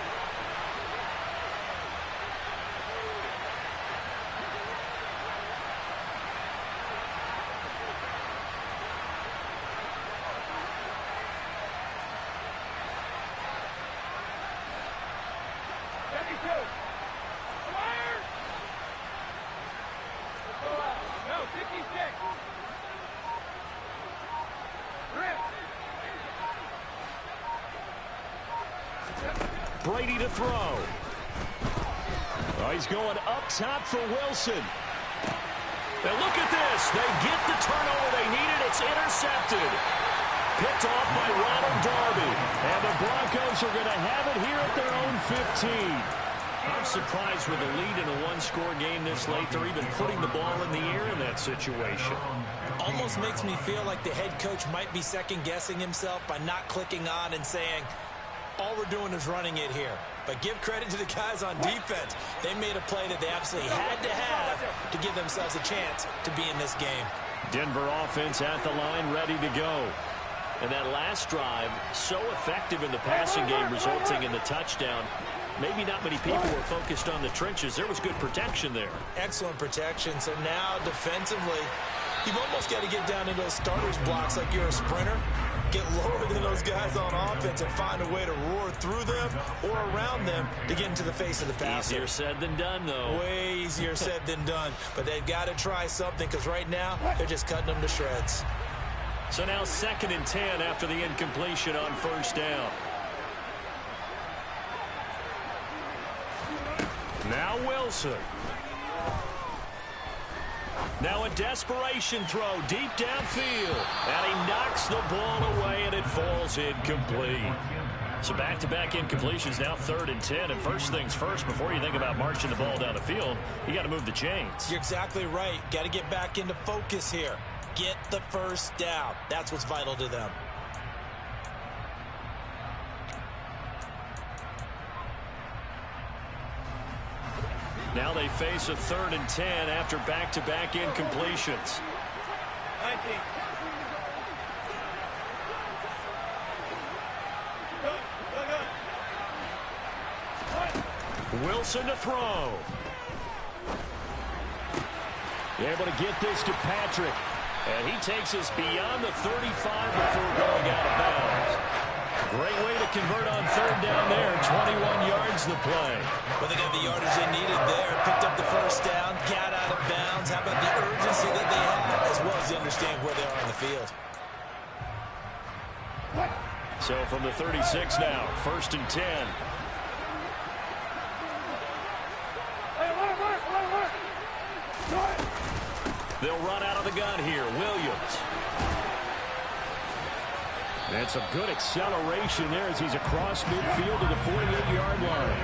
Speaker 4: Brady to throw. Oh, he's going up top for Wilson. Now look at this. They get the turnover they needed. It's intercepted. Picked off by Ronald Darby. And the Broncos are going to have it here at their own 15. I'm surprised with a lead in a one-score game this late. They're even putting the ball in the air in that situation.
Speaker 2: Almost makes me feel like the head coach might be second-guessing himself by not clicking on and saying, all we're doing is running it here. But give credit to the guys on defense. They made a play that they absolutely had to have to give themselves a chance to be in this game.
Speaker 4: Denver offense at the line, ready to go. And that last drive, so effective in the passing game, resulting in the touchdown. Maybe not many people were focused on the trenches. There was good protection there.
Speaker 2: Excellent protection. So now defensively, you've almost got to get down into those starters blocks like you're a sprinter. Get lower than those guys on offense and find a way to roar through them or around them to get into the face of the passer.
Speaker 4: Easier said than done, though.
Speaker 2: Way easier said than done. But they've got to try something because right now they're just cutting them to shreds.
Speaker 4: So now 2nd and 10 after the incompletion on 1st down. Now Wilson. Now a desperation throw deep downfield. And he knocks the ball away and it falls incomplete. So back-to-back incompletions, now 3rd and 10. And first things first, before you think about marching the ball down the field, you got to move the chains.
Speaker 2: You're exactly right. Got to get back into focus here. Get the first down. That's what's vital to them.
Speaker 4: Now they face a 3rd and 10 after back-to-back incompletions.
Speaker 5: 19.
Speaker 4: Wilson to throw. Able to get this to Patrick. And he takes us beyond the 35 before going out of bounds. Great way to convert on 3rd down there. 21 yards the play.
Speaker 2: Well, they got the yardage they needed there. Picked up the first down, got out of bounds. How about the urgency that they have, as well as they understand where they are on the field.
Speaker 4: So from the 36 now, 1st and 10. They'll run out of the gun here. Williams. And some good acceleration there as he's across midfield to the 48-yard line.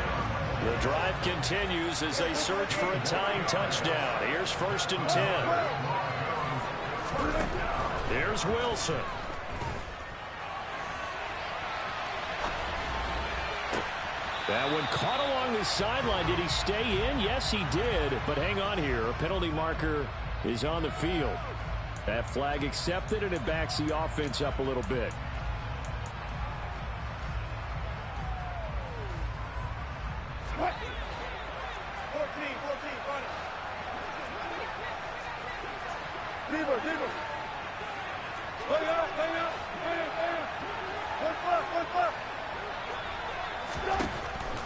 Speaker 4: The drive continues as they search for a tying touchdown. Here's 1st and 10. Here's Wilson. That one caught along the sideline. Did he stay in? Yes, he did. But hang on here. A penalty marker is on the field. That flag accepted, and it backs the offense up a little bit.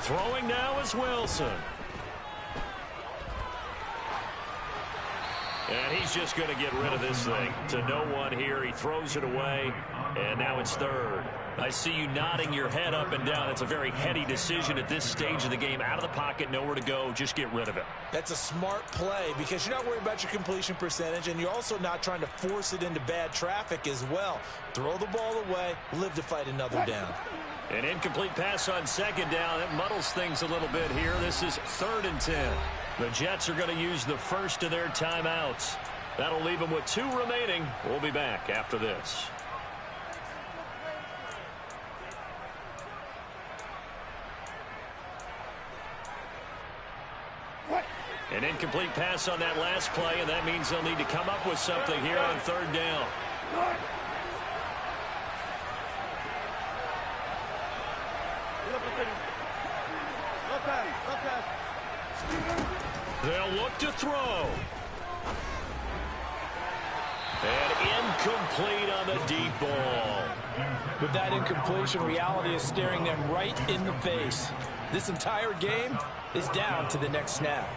Speaker 4: Throwing now is Wilson.
Speaker 1: And he's just going to get rid of this thing. To no one here. He throws it away, and now it's third. I see you nodding your head up and down. It's a very heady decision at this stage of the game. Out of the pocket, nowhere to go. Just get rid of it.
Speaker 2: That's a smart play because you're not worried about your completion percentage, and you're also not trying to force it into bad traffic as well. Throw the ball away, live to fight another down.
Speaker 1: An incomplete pass on second down. That muddles things a little bit here. This is 3rd and 10. The Jets are going to use the first of their timeouts. That'll leave them with 2 remaining. We'll be back after this. An incomplete pass on that last play, and that means they'll need to come up with something here on 3rd down. They'll look to throw. And incomplete on the deep ball.
Speaker 3: With that incompletion, reality is staring them right in the face. This entire game is down to the next snap.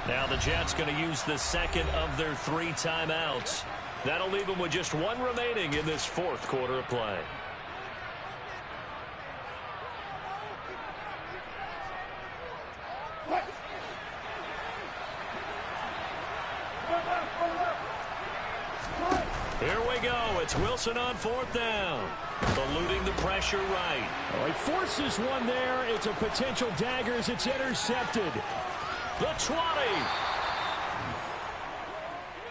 Speaker 1: Now the Jets going to use the second of their 3 timeouts. That'll leave them with just 1 remaining in this 4th quarter of play. Here we go. It's Wilson on 4th down. Eluding the pressure right.
Speaker 4: Oh, he forces one there. It's a potential dagger as it's intercepted.
Speaker 1: The 20.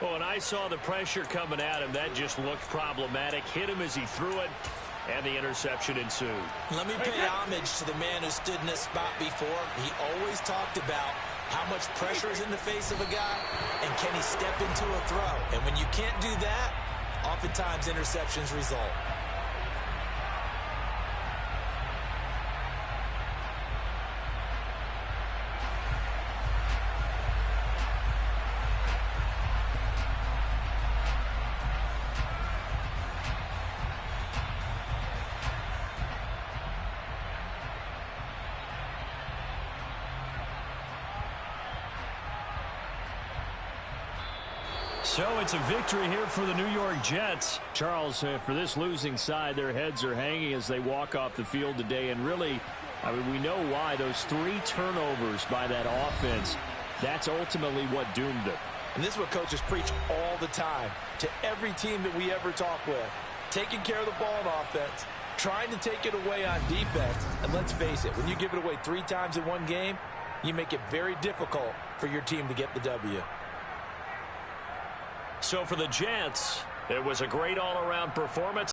Speaker 1: Oh, and I saw the pressure coming at him. That just looked problematic. Hit him as he threw it, and the interception ensued.
Speaker 2: Let me pay homage to the man who stood in this spot before. He always talked about how much pressure is in the face of a guy, and can he step into a throw. And when you can't do that, oftentimes interceptions result.
Speaker 4: So it's a victory here for the New York Jets. Charles, for this losing side, their heads are hanging as they walk off the field today. And really, I mean, we know why. Those 3 turnovers by that offense, that's ultimately what doomed them.
Speaker 3: And this is what coaches preach all the time to every team that we ever talk with. Taking care of the ball on offense, trying to take it away on defense. And let's face it, when you give it away 3 times in one game, you make it very difficult for your team to get the W.
Speaker 1: So for the Jets, it was a great all-around performance.